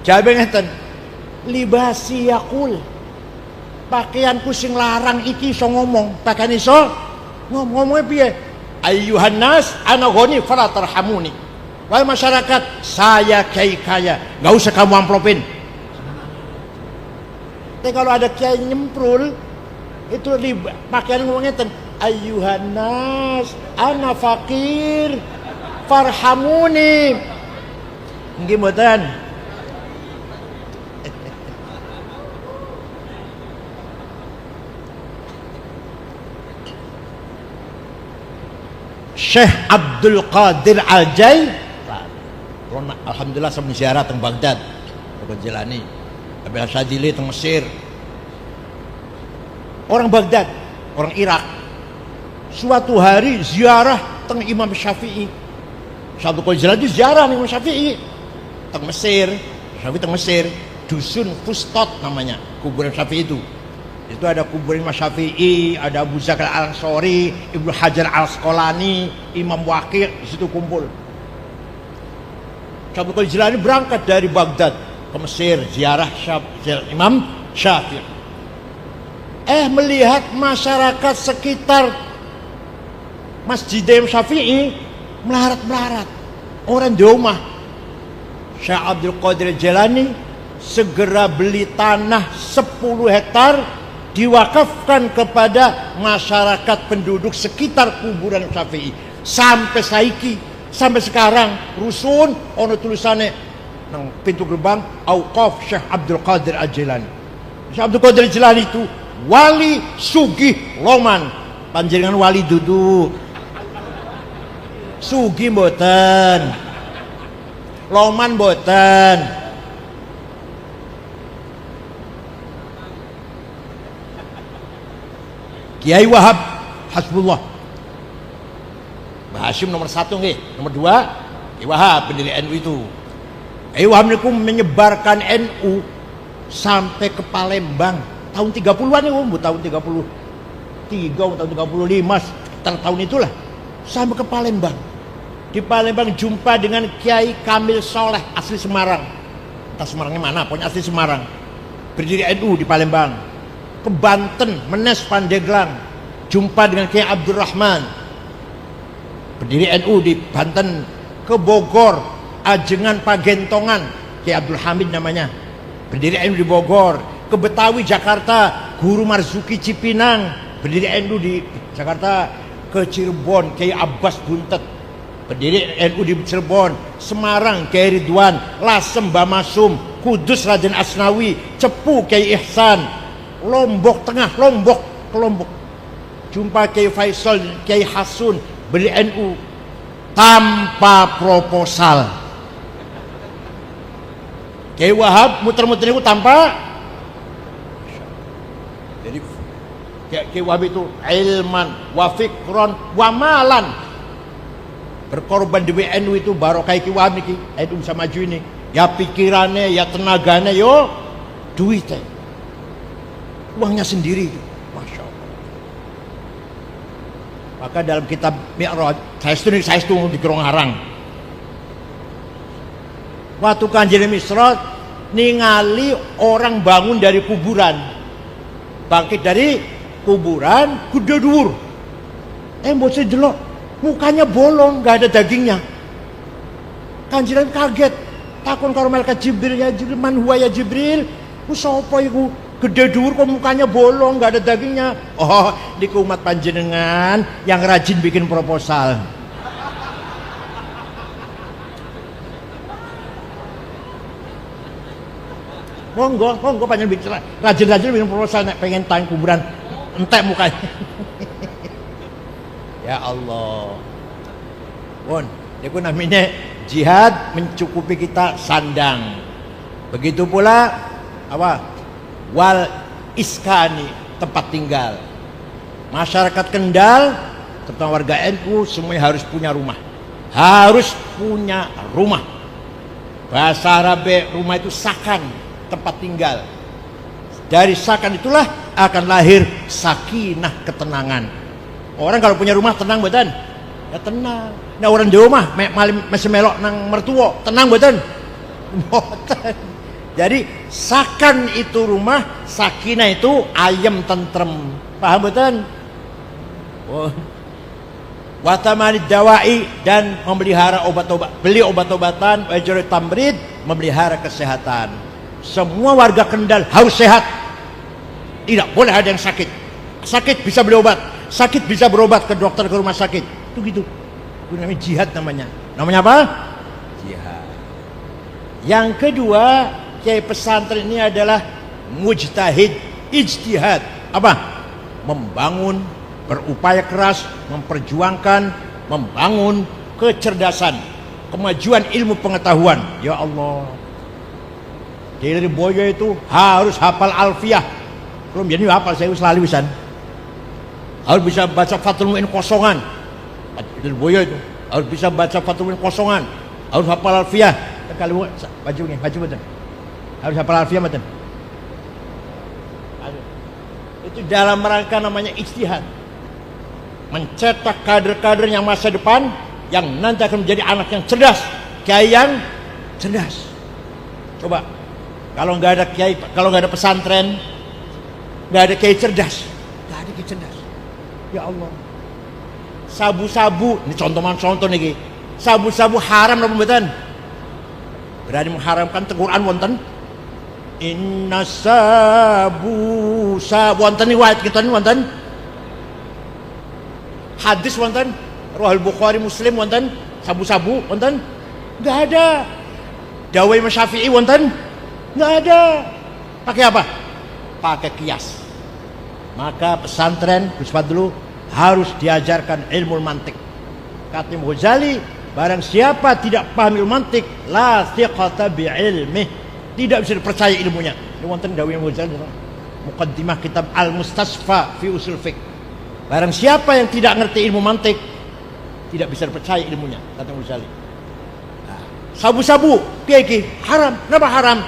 Jawabe ngeten. Libasi yaqul. Pakaianku sing larang iki iso ngomong, pakaian iso ngomongnya piye? Ayyuhan nas ana ghani fala tarhamuni. Wahai masyarakat, saya kiai kaya, nggak usah kamu amplopin. Tapi kalau ada kiai nyemprul, itu pakaian ngomongnya ayyuhan nas ana fakir farhamuni. Nggih mboten? Syekh Abdul Qadir Al-Jailani, alhamdulillah saya ziarah teng Baghdad, Abdul Jilani, Abdul Sadili teng Mesir. Orang Baghdad, orang Irak, suatu hari ziarah teng Imam Syafi'i. Syekh Abdul Qadir Jilani ziarah Imam Syafi'i teng Mesir. Syafi'i teng Mesir, dusun Fustot namanya, kuburan Syafi'i itu. Itu ada kuburan Imam Syafi'i, ada Abu Zakar Al-Ansori, Ibnu Hajar Al-Asqalani, Imam Waqi' di situ kumpul. Syekh Abdul Qadir Jilani berangkat dari Baghdad ke Mesir ziarah Imam Syafi'i. Melihat masyarakat sekitar Masjid Imam Syafi'i melarat-melarat, orang di rumah. Syekh Abdul Qadir Jilani segera beli tanah 10 hektar diwakafkan kepada masyarakat penduduk sekitar kuburan Syafi'i. Sampai saiki, sampai sekarang rusun ono tulisannya nang pintu gerbang Auqaf Syekh Abdul Qadir Al-Jilani. Syekh Abdul Qadir Al-Jilani itu wali sugih loman. Panjenengan wali dudu sugih mboten, loman mboten. Kiai Wahab Hasbullah Mbah Hashim nomor 1 nggih, nomor 2 Kiai Wahab pendiri NU itu. Kiai Wahab niku menyebarkan NU sampai ke Palembang tahun 30-an niku, tahun 33 tahun 35 tahun itulah, sampai ke Palembang. Di Palembang jumpa dengan Kiai Kamil Soleh asli Semarang. Entah Semarangnya mana, pokoknya asli Semarang. Berdiri NU di Palembang. Ke Banten, Menes, Pandeglang, jumpa dengan Kiai Abdurrahman, berdiri NU di Banten. Ke Bogor, Ajengan, Pagentongan, Kiai Abdul Hamid namanya, berdiri NU di Bogor. Ke Betawi, Jakarta, Guru Marzuki Cipinang, berdiri NU di Jakarta. Ke Cirebon, Kiai Abbas Buntet, berdiri NU di Cirebon. Semarang, Kiai Ridwan, Lasem, Bamasum, Kudus, Raden Asnawi, Cepu, Kiai Ihsan. Lombok Tengah, Lombok jumpa Kiai Faisal, Kiai Hasun, beli NU tanpa proposal. Kiai Wahab muter-muter itu tanpa. Jadi Kiai Wahab itu ilman wa fikron wa malan. Berkorban demi NU itu barokah Kiai Wahab niki, NU bisa maju ini. Ya pikirannya, ya tenaganya, yo duitnya. Uangnya sendiri. Masya Allah. Maka dalam kitab Mi'raj, saya setuju di Kerong Harang. Waktu Kanjeng Misra ningali orang bangun dari kuburan. Bangkit dari kuburan, kuda dhuwur. Bocah delok, mukanya bolong, gak ada dagingnya. Kanjeng kaget. Takon karo malaikat Jibril, ya Jibril, man huwa ya Jibril? Ku sapa iku? Gede dhuwur kok mukanya bolong, gak ada dagingnya. Oh, niku umat panjenengan yang rajin bikin proposal. Monggo panjenengan bikin rajin-rajin bikin proposal nek pengen tang kuburan entek mukanya. Ya Allah. Pun, niku namanya jihad mencukupi kita sandang. Begitu pula apa? Wal iskani, tempat tinggal. Masyarakat Kendal terutama warga NU semuanya harus punya rumah. Harus punya rumah. Bahasa Arab rumah itu sakan, tempat tinggal. Dari sakan itulah akan lahir sakinah, ketenangan. Orang kalau punya rumah tenang betul? Ya tenang. Nah orang di rumah masih melok nang mertua, tenang betul? Boten. Jadi sakan itu rumah, sakinah itu ayam tentrem. Paham betul? Oh. Watamani dawai, dan memelihara obat-obat, beli obat-obatan, wajuri tamrid, memelihara kesehatan. Semua warga Kendal harus sehat. Tidak boleh ada yang sakit. Sakit bisa beli obat, sakit bisa berobat ke dokter, ke rumah sakit. Itu gitu. Itu namanya jihad namanya. Namanya apa? Jihad. Yang kedua, kiai pesantren ini adalah mujtahid, ijtihad. Apa? Membangun, berupaya keras, memperjuangkan, membangun kecerdasan, kemajuan ilmu pengetahuan. Ya Allah. Dari boyo itu harus hafal alfiyah. Belum jadi hafal, saya selalu bisa. Harus bisa baca Fathul Mu'in kosongan. Dari boyo itu harus bisa baca Fathul Mu'in kosongan. Harus hafal alfiyah. Kalau baju betul. Harus hafal alfiyah betul. Itu dalam rangka namanya ijtihad. Mencetak kader-kader yang masa depan yang nanti akan menjadi anak yang cerdas, kiai yang cerdas. Coba kalau nggak ada kiai, kalau nggak ada pesantren, nggak ada kiai cerdas, nggak ada kiai cerdas. Ya Allah. Sabu-sabu, ini contoh nih. Sabu-sabu haram apa mboten? Berani mengharamkan Quran wonten? Inna sabu wonten iki wae kita wonten. Hadis wonten, Riwayat Bukhari Muslim wonten, sabu-sabu wonten? Enggak ada. Dawai Imam Syafi'i wonten? Enggak ada. Pakai apa? Pakai kias. Maka pesantren Gus Fadlu harus diajarkan ilmu mantik. Kata Imam Ghazali, barang siapa tidak paham ilmu mantik, la thiqata bi ilmih, tidak bisa dipercaya ilmunya. Ini wonten dawai Imam Ghazali, muqaddimah kitab Al-Mustasfa fi Usul Fiqh. Barang siapa yang tidak ngerti ilmu mantik, tidak bisa dipercaya ilmunya, kata Imam Ghazali. Sabu-sabu, piye haram. Kenapa haram?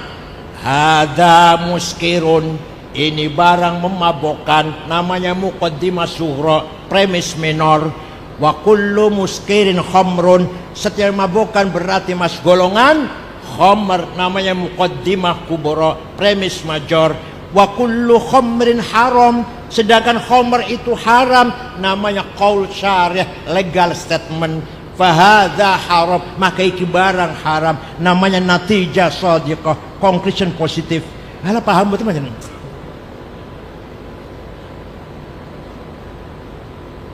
Hada muskirun, ini barang memabokkan, namanya muqaddimah sughra, premis minor. Wa kullu muskirin khamrun, setiap mabokkan berarti mas golongan khamr, namanya muqaddimah kubra, premis major. Wa kullu khamrin haram, sedangkan khamr itu haram, namanya qaul syarih, legal statement. Fahadha haram, maka iki barang haram, namanya natijah shadiqah, conclusion positif. Alah paham betul macam ni.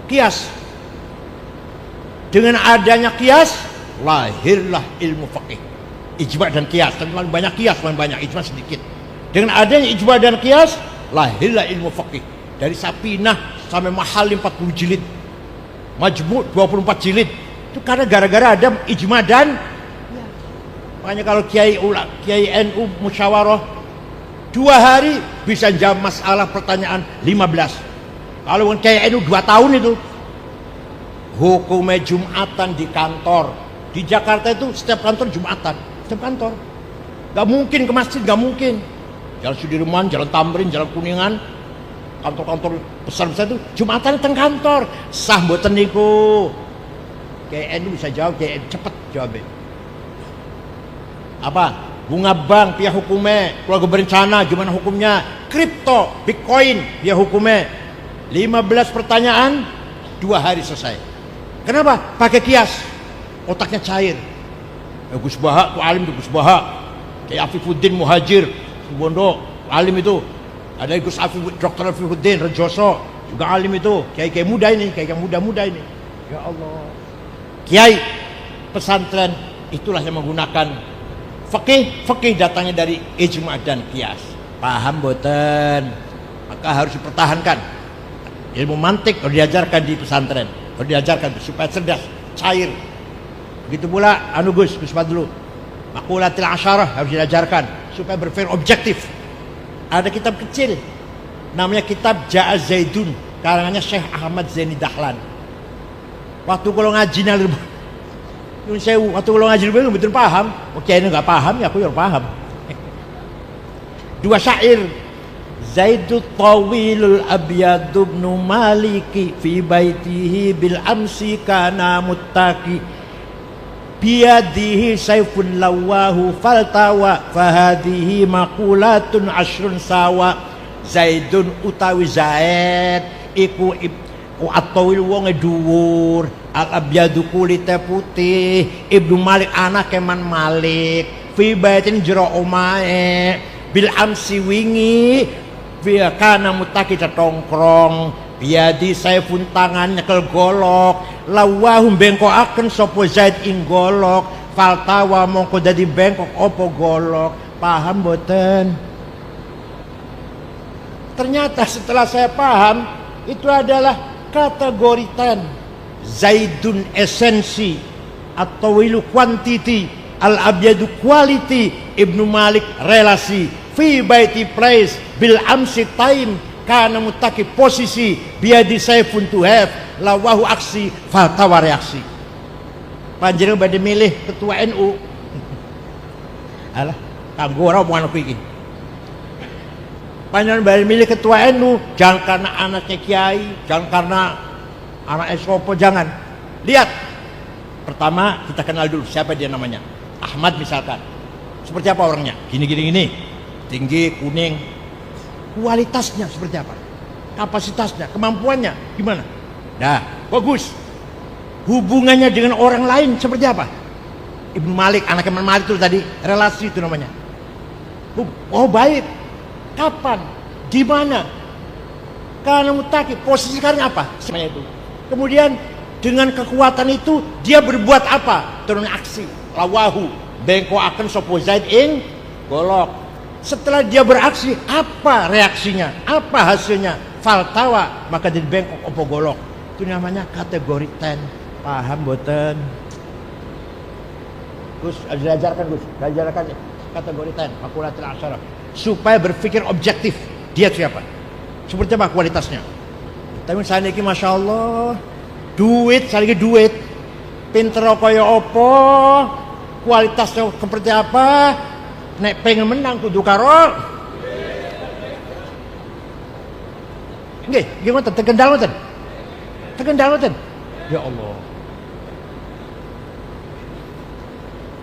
Kias. Dengan adanya kias, lahirlah ilmu fikih. Ijma dan kias, terlalu banyak kias, banyak ijma sedikit. Dengan adanya ijma dan kias, lahirlah ilmu fikih. Dari Sapinah sampai Mahal 40 jilid, Majmu' 24 jilid. Itu karena gara-gara ada ijma dan ya. Makanya kalau kiai NU musyawarah 2 hari bisa jawab masalah pertanyaan 15. Kalau kayak NU 2 tahun itu hukumnya Jumatan di kantor. Di Jakarta itu setiap kantor Jumatan, setiap kantor. Gak mungkin ke masjid, gak mungkin. Jalan Sudirman, Jalan Tamrin, Jalan Kuningan, kantor-kantor besar-besar itu Jumatan teng kantor. Sah mboten niku. Kayak NU bisa jawab, kayak cepet jawabnya. Apa? Bunga bank, pihak hukumnya. Keluarga berencana, gimana hukumnya? Kripto, Bitcoin, pihak hukumnya. 15 pertanyaan, 2 hari selesai. Kenapa? Pakai kias. Otaknya cair. Gus Baha, tuh alim tuh Gus Baha. Kayak Afifuddin Muhajir, Bondo, alim itu. Ada Gus Dr. Afifuddin Rejoso, juga alim itu. Kayak muda ini, kayak muda-muda ini. Ya Allah. Kiai pesantren itulah yang menggunakan fikih datangnya dari ijma dan qiyas. Paham boten? Maka harus dipertahankan. Ilmu mantik harus diajarkan di pesantren, harus diajarkan supaya cerdas, cair. Begitu pula Gus Fadlu, Maqulatil Asyarah harus diajarkan supaya berpikir objektif. Ada kitab kecil namanya kitab Ja'a Zaidun, karangannya Syekh Ahmad Zaini Dahlan. Waktu kalau ngaji nalir waktu kalau ngaji betul paham. Oke, ini enggak paham ya, aku ya paham. 2 syair. Zaidut tawilul abyadu ibnu maliki fi baitihi bil amsi kana muttaqi biyadihi sayfun lawahu faltawa fahadihi maqulatun asrun sawa. Zaidun utawi Zaid iku atawil wonge dhuwur, al abyadu kulite putih, ibnu Malik anak keman Malik, fi baitin jero omae bil amsi wingi via kana mutaki tongkrong biadi saifun tangan nyekel golok lawahum bengkokaken sapa Zaid ing golok faltawa mongko dadi bengkok opo golok. Paham boten? Ternyata setelah saya paham itu adalah kategori 10. Zaidun esensi atau wilu quantity, al abyadu quality, ibnu Malik relasi, fi baiti place, bil amsi time, karena mutaki posisi, biadi saifun to have, lawahu aksi, fatawa reaksi. Panjenengan badhe milih ketua NU. Alah, kanggo ora omongan aku iki. Panjenengan badhe milih ketua NU, jangan karena anaknya kiai, jangan karena anak eskopo, jangan. Lihat. Pertama kita kenal dulu siapa dia namanya. Ahmad misalkan. Seperti apa orangnya? Gini. Tinggi, kuning. Kualitasnya seperti apa? Kapasitasnya, kemampuannya gimana? Dah, bagus. Hubungannya dengan orang lain seperti apa? Ibnu Malik, anak Imam Malik itu tadi, relasi itu namanya. Oh baik. Kapan? Di mana? Karena mutaki, posisi sekarang apa? Semuanya itu. Kemudian dengan kekuatan itu dia berbuat apa? Turun aksi. Lawahu, bengko akan sopo Zaid ing golok. Setelah dia beraksi, apa reaksinya? Apa hasilnya? Faltawa, maka jadi bengkok opo golok. Itu namanya kategori 10. Paham boten? Gus, diajarkan Gus, diajarkan kategori 10, Maqulatil Asyarah, supaya berpikir objektif. Dia siapa? Seperti apa kualitasnya? Tapi saya ini masya Allah, duit, saya lagi duit, pinter kaya opo, kualitasnya seperti apa? Nek pengen menang kudu karo. Nggih, gimana terkendal ngoten? Terkendal ngoten? Ya Allah.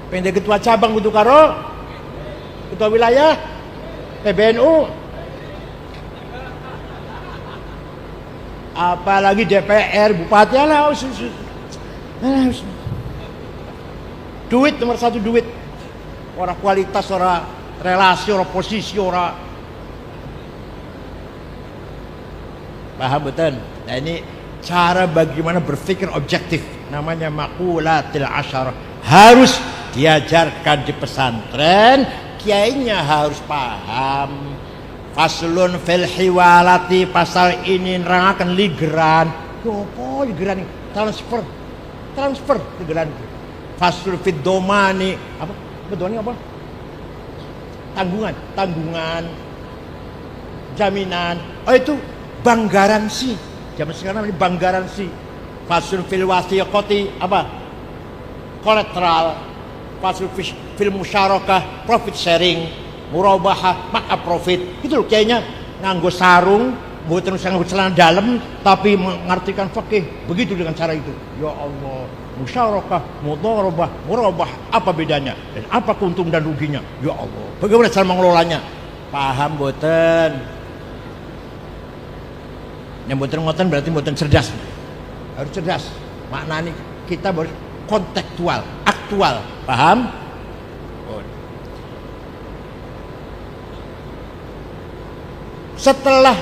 Pengen ketua cabang kudu karo ketua wilayah PBNU. Apalagi DPR, bupati lah. Duit nomor 1, duit. Orang kualitas, orang relasi, orang posisi, orang paham betul. Nah ini cara bagaimana berpikir objektif, namanya Maqulatil Asyarah. Harus diajarkan di pesantren, kiainya harus paham. Faslun fil hiwalati, pasal ini nerangaken ligeran. Apa ligeran? Transfer ligeran. Faslun fid domani, apa? Betul apa? Tanggungan, jaminan. Oh itu bank garansi. Zaman sekarang ini bank garansi. Fasul fil wasiqati apa? Collateral. Fasul fil musyarakah, profit sharing, murabahah, maka profit. Gitu loh kayaknya nganggo sarung, mboten usah nganggo celana dalam tapi mengartikan fikih. Begitu dengan cara itu. Ya Allah, musyarakah, mudharabah, murabah, apa bedanya? Dan apa keuntungan dan ruginya? Ya Allah. Bagaimana cara mengelolanya? Paham mboten? Yang mboten ngoten berarti mboten cerdas. Harus cerdas. Maknanya kita harus kontekstual, aktual. Paham? Setelah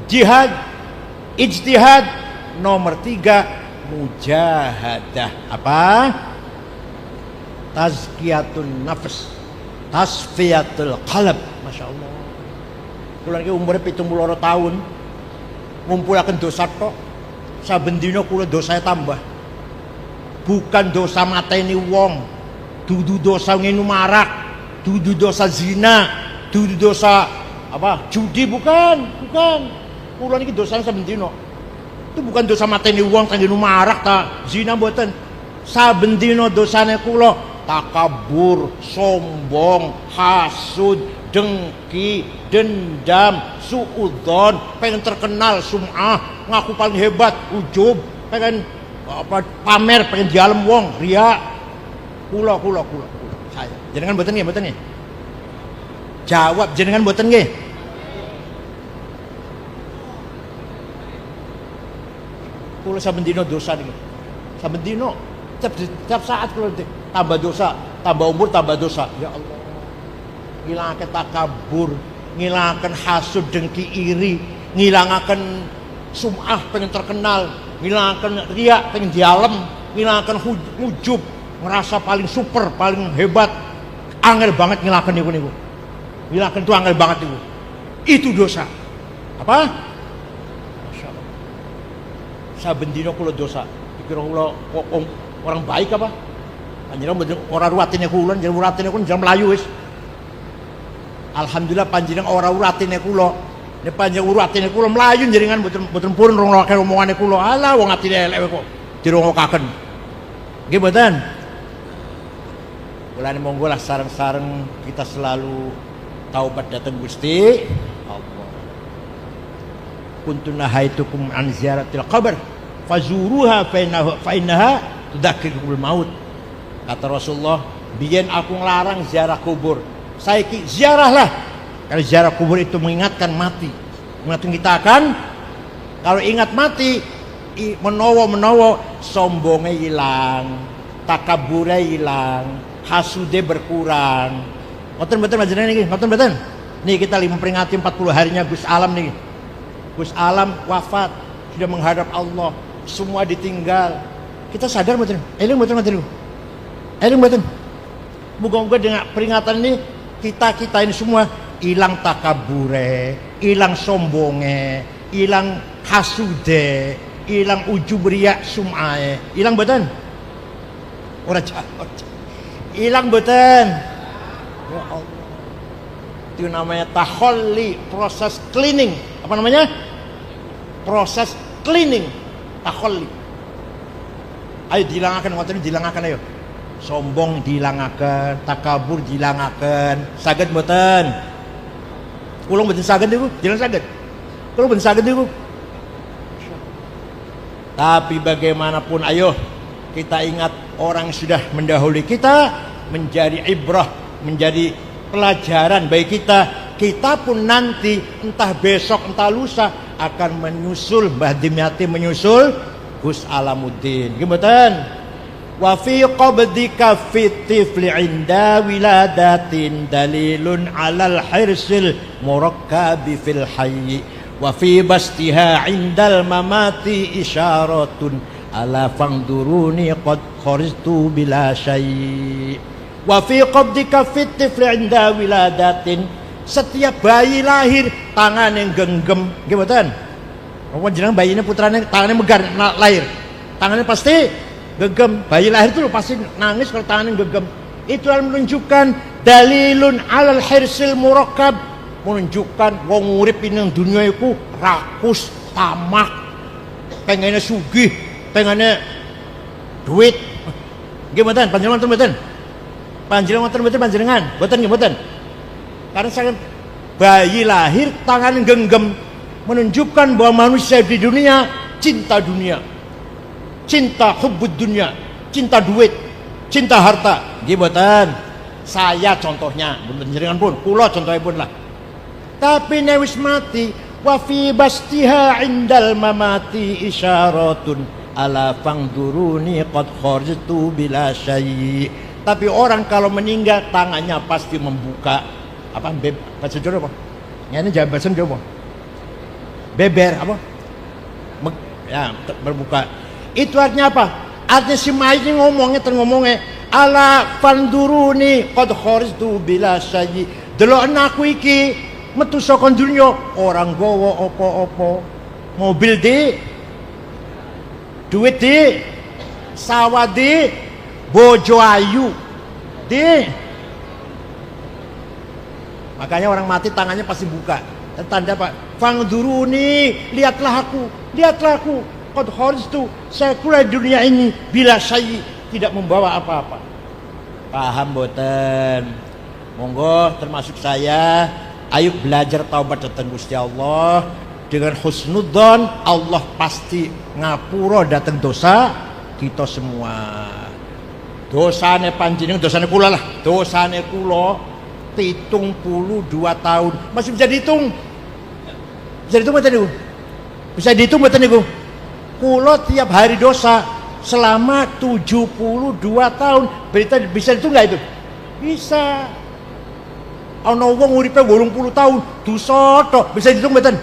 jihad, ijtihad, nomor 3 mujahadah. Apa? Tazkiyatun nafs, tasfiyatul qalb. Masya Allah. Kula iki umure 72 tahun. Ngumpulaken dosa tok. Saben dina kula dosanya tambah. Bukan dosa mateni wong, dudu dosa ngenu marak, dudu dosa zina, dudu dosa apa? Judi, bukan. Kula niki dosane saben dina. Itu bukan dosa mateni wong kang ngenu marak ta zina mboten. Saben dina dosane kula takabur, sombong, hasud, dengki, dendam, suudzon, pengen terkenal, sum'ah, ngaku paling hebat, ujub, pengen apa pamer, pengen dialem wong, ria. Kula saya. Jenengan mboten nggih? Jawab, jenengan mboten nggih? Kula saben dina dosa niki. Saben dina tiap saat kula tambah dosa, tambah umur tambah dosa. Ya Allah. Ngilangaken takabur, ngilangaken hasud, dengki, iri, ngilangaken sum'ah pengen terkenal, ngilangaken riya pengen dialem, ngilangaken ujub, ngerasa paling super, paling hebat. Angel banget ngilangaken niku. Ngilangaken itu angel banget niku. Itu dosa. Apa? Masyaallah. Saben dina kula dosa. Dikira kula orang baik apa? Panjenengan ora ruwatine kula, jeneng ruwatine kula jam mlayu wis. Alhamdulillah panjenengan ora uratine kula. Nek panjenengan uratine kula mlayu jenengan mboten purun ngrungokake omongane kula. Alah wong atine elek kok dirungokaken. Nggih mboten? Mulane monggo lah sareng-sareng kita selalu taubat datang Gusti Allah. Kuntu nahaitukum an ziyaratil qabr fazuruha fa innaha tudzakkirul maut. Kata Rasulullah, biyen aku nglarang ziarah kubur. Saiki ziarahlah. Karena ziarah kubur itu mengingatkan mati. Mengingatkan kita akan kalau ingat mati, menawa sombongnya hilang, takabure hilang, hasude berkurang. Ngoten mboten panjenengan niki, ngoten mboten. Nih kita memperingati 40 harinya Gus Alam nih. Gus Alam wafat, sudah menghadap Allah, semua ditinggal. Kita sadar mboten? Eling mboten ngoten niku? Eling mboten? Muga-muga dengan peringatan ini kita ini semua hilang takabure, hilang sombonge, hilang hasude, hilang ujub riya sum'ae. Hilang mboten? Ora jawab. Hilang mboten? Ya Allah. Itu namanya taholli, proses cleaning. Apa namanya? Proses cleaning, taholli. Ayo dilangaken, ngoten dilangaken ayo. Sombong dilangaken, takabur dilangaken. Saged mboten? Kula mboten saged niku, jenengan saged. Kula mboten saged niku. Tapi bagaimanapun ayo kita ingat orang yang sudah mendahului kita, menjadi ibrah, menjadi pelajaran bagi kita. Kita pun nanti entah besok entah lusa akan menyusul Mbah Dimyati, menyusul Gus Alamuddin. Gimana? Wa fi qabdika fi tifli inda wiladatin dalilun alal hirsil murakkabi fil hayy wa fi bastiha indal mamati isyaratun ala fangduruni qad khariztu bila syai'. Wa fi qabdika fi tifli inda wiladatin, setiap bayi lahir tangan yang genggam. Nggih mboten? Wong jenengan bayine putrane tangannya megar lahir. Tangannya pasti gegem. Bayi lahir itu pasti nangis kalau tangannya gegem. Itu menunjukkan dalilun alal hirsil murakkab, menunjukkan wong urip ning dunya iku rakus, tamak, pengennya sugih, pengennya duit. Gimana? Panjenengan mboten? Panjenengan mboten. Karena saya bayi lahir tangan genggam menunjukkan bahwa manusia di dunia cinta dunia, cinta hubbud dunia, cinta duit, cinta harta. Gimana? Saya contohnya, panjenengan pun, kula contohnya pun lah. Tapi newis mati, wa fi bastiha indal mamati isyaratun ala fangduruni qad kharajtu bila syai'. Tapi orang kalau meninggal tangannya pasti membuka apa bahasa Jawa apa? Ini jangan bahasa Jawa. Beber apa? Ya, berbuka. Itu artinya apa? Artinya si mayit ini ngomongnya ala fanduruni qad kharajtu bila syai'. Delok anakku iki metu saka dunya orang gowo apa-apa. Mobil di, duit di, sawah di, bojo ayu di. Makanya orang mati tangannya pasti buka. Tanda apa? Fangduruni, lihatlah aku. Qad kharajtu, saya keluar dunia ini bila syai', tidak membawa apa-apa. Paham boten? Monggo termasuk saya, ayo belajar taubat datang Gusti Allah dengan husnudzon. Allah pasti ngapura datang dosa kita semua. Dosane panjenengan, dosane kula lah. Dosane kula 72 tahun. Masih bisa dihitung. Bisa dihitung mboten niku? Bisa dihitung mboten niku? Kula tiap hari dosa selama 72 tahun. Berita bisa dihitung enggak itu? Bisa. Ana wong uripe 80 tahun, dosa tok. Bisa dihitung mboten?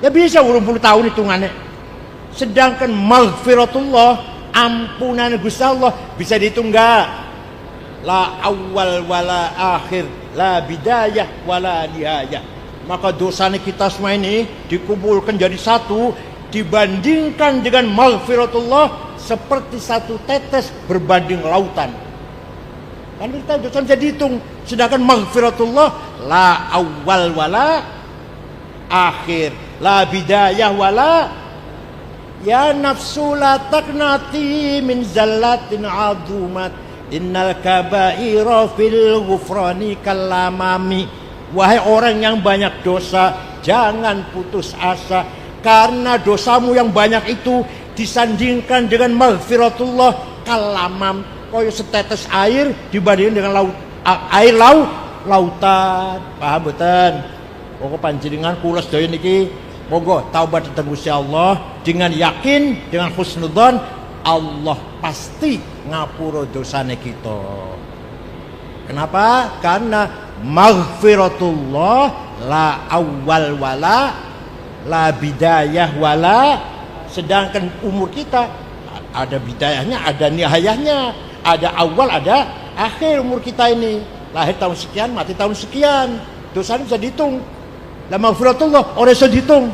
Ya bisa 80 tahun hitungannya. Sedangkan maghfiratullah, ampunan Gusti Allah bisa dihitung enggak? La awal wala akhir, la bidayah wala nihayah. Maka dosanya kita semua ini dikumpulkan jadi satu, dibandingkan dengan maghfiratullah seperti satu tetes berbanding lautan. Kan kita dosa bisa dihitung. Sedangkan maghfiratullah la awal wala akhir, la bidayah wala. Ya nafsu la taqnati min zallatin azumat, innal kabaira fil ghufrani kalamami. Wahai orang yang banyak dosa, jangan putus asa, karena dosamu yang banyak itu disandingkan dengan maghfiratullah kalamam, koyo setetes air dibandingkan dengan lautan. Paham boten? Pokok panjenengan kula sedaya niki monggo taubat datang Gusti Allah dengan yakin, dengan husnudzon, Allah pasti ngapura dosane kita. Kenapa? Karena maghfiratullah la awal wala la bidayah wala. Sedangkan umur kita ada bidayahnya, ada nihayahnya, ada awal, ada akhir. Umur kita ini lahir tahun sekian, mati tahun sekian, dosanya bisa dihitung. La maghfiratullah ora iso dihitung.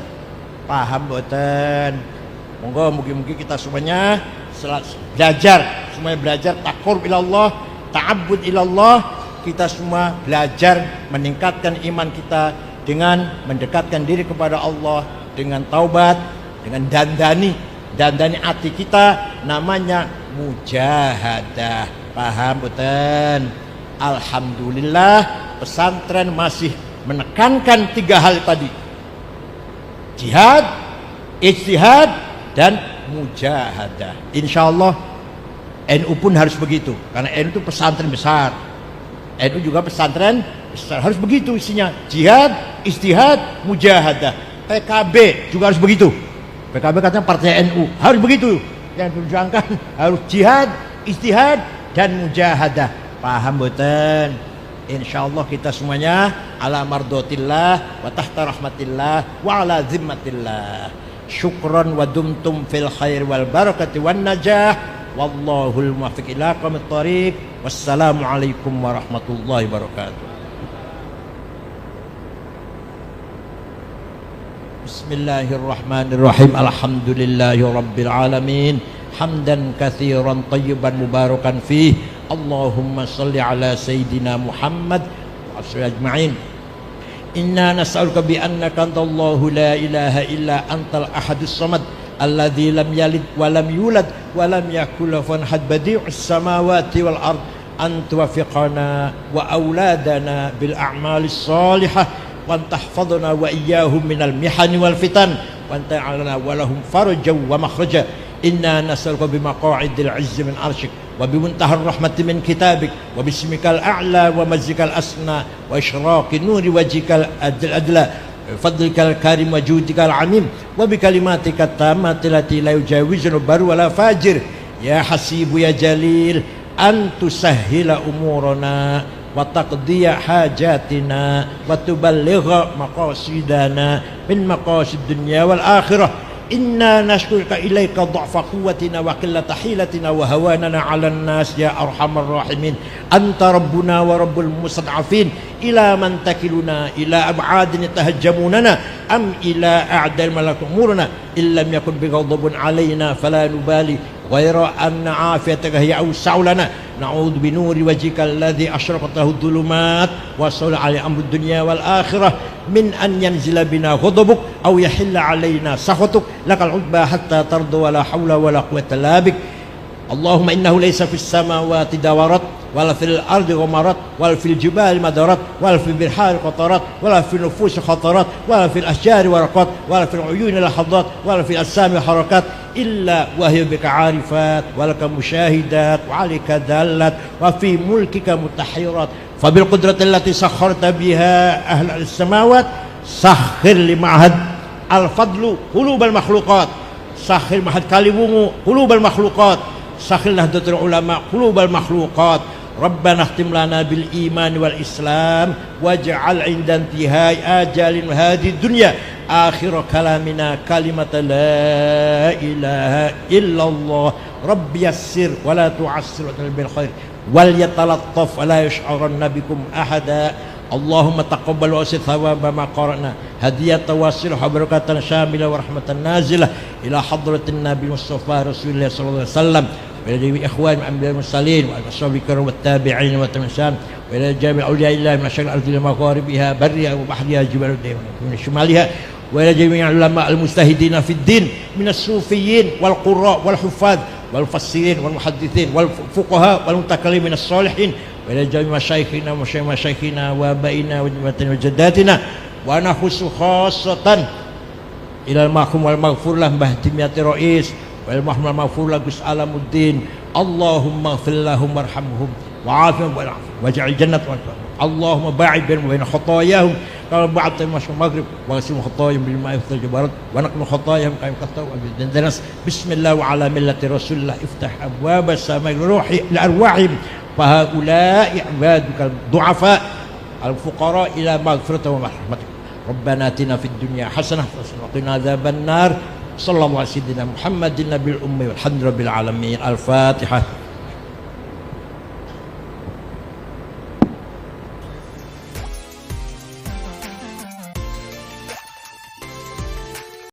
Paham boten? Monggo mugi-mugi kita semuanya belajar taqarrub ilallah, ta'abbud ilallah. Kita semua belajar meningkatkan iman kita dengan mendekatkan diri kepada Allah, dengan taubat, dengan dandani hati kita, namanya mujahadah. Paham boten? Alhamdulillah pesantren masih menekankan 3 hal tadi: jihad, ijtihad, dan mujahadah. Insyaallah NU pun harus begitu, karena NU itu pesantren besar. NU juga pesantren besar, harus begitu isinya: jihad, ijtihad, mujahadah. PKB juga harus begitu. PKB katanya partai NU, harus begitu. Yang diperjuangkan harus jihad, ijtihad, dan mujahadah. Paham boten? Insyaallah kita semuanya ala mardotillah wa tahta rahmatillah wa ala zimmatillah. Syukran wa dumtum fil khair wal barakati wan najah. Wallahul muwaffiq ila aqwamit thoriq. Wassalamualaikum warahmatullahi wabarakatuh. Bismillahirrahmanirrahim. Alhamdulillahi rabbil alamin. Hamdan katsiran tayyiban mubarakan fih. Allahumma salli ala sayyidina Muhammad wa ajma'in. Inna nas'aluka bi annaka antallahu la ilaha illa antal ahadus samad alladzi lam yalid wa lam yulad wa lam yakul lahu kufuwan ahad badi'us samawati wal ard an tuwaffiqana wa auladana bil a'malis salihah wa tahfadhna wa iyyahum minal mihani wal fitan wa ta'alana wa lahum farjan wa makhraja. Inna nas'aluka bi maqa'idil 'izzi min 'arsyik wa bi muntahar rahmati min kitabik wa bismikal a'la wa majzikal asna wa isyraqi nuri wajhikal adla fadlikal karim wa judikal 'amim wa bi kalimatika tammati lati la yujawizu baru wala fajir ya hasibu ya jalil an tusahhila umurana wa taqdiya hajatina wa tuballigha maqasidana min maqasid dunya wal akhirah. Inna nashkuruka ilaika dha'fa quwwatina wa qillata hilatina wa hawanana 'alan nas ya arhamar rahimin. Anta rabbuna wa rabbul mustad'afin. Ila man takiluna ila ab'adin tahajjamunana am ila a'dal malak umuruna illam yakun bighadabun 'alaina fala nubali ghayra anna 'afiyataka hiya awsa'u lana. Na'udzu bi nuri wajhika alladhi ashraqat lahu dhulumat wa sala 'ala amri dunya wal akhirah min an yanzila bina ghadabuk aw yahilla 'alaina sakhatuk lakal 'udba hatta tarda wa la hawla wa la quwwata illa bik. Allahumma innahu laysa fis samawati dawarat wala fil ardi ghamarat wala fil jibali madarat wala fil bihari qatarat wala fil nufusi khatarat wala fil ashjari waraqat wala fil uyuni lahadat wala fil asami harakat illa wa hiya bika 'arifat wa laka musyahidat wa 'alika dallat wa fi mulkika mutahirat fa bil qudrati allati sakharta biha ahlal samawat sakhir li ma'had al fadlu qulubal makhluqat sakhir ma'had kaliwungu qulubal makhluqat sakhir nahdlatul ulama qulubal makhluqat. Rabbana khtim lana bil iman wal islam waj'al 'inda intihai ajalin hadhihi dunya akhir kalamina kalimat la ilaha illallah. Rabbi yassir wa la tu'assir bil khair wal yatalattaf wa la yash'uranna bikum ahada. Allahumma taqabbal wa asid thawaba ma qara'na hadiyatan wasil barakatan syamilah wa rahmatan nazilah ila hadratin nabi mustafa rasulullah sallallahu alaihi wasallam wa ila jami'i ikhwan anbiya'i mursalin wa ashabi kiram wat tabi'in wa tabi'in wa ila jami'i awliyaillah min asyaril ardi magharibiha barriha wa bahriha jibal min shimaliha wa ila jami'i ulama al mustahidin fid din min as-sufiyyin wal qurra wal huffaz wal mufassirin wal muhaddithin wal fuqaha wal mutakallimin as-salihin wa ila jami'i masyayikhina wa masyayikhina wa abaina wa jaddatina wa nakhusu khassatan ila al-mahkum wal maghfur lah Mbah Dimyati Rais wal mahmul maghfur lah Gus Alamuddin. Allahumma ighfir lahum warhamhum wa'afihim waj'al jannat wa Allahumma ba'id baina khotaayahum kama ba'adta al-mashriq maghrib wa ghsil khotaayahum bil ma'i wal jabarat wa naqim khotaayahum kama qattaw bil danas. Bismillah wa ala millati rasulillah iftah abwab as-sama'i ruhi li arwahihim fa haula'i ibaduka du'afa al-fuqara ila maghfirati wa rahmatik. Rabbana atina fid dunya hasanah wa qina adzaban nar. Sallallahu alaihi wa sallam Muhammadin nabiyil ummi walhamdulillahi rabbil alamin. Al-Fatihah.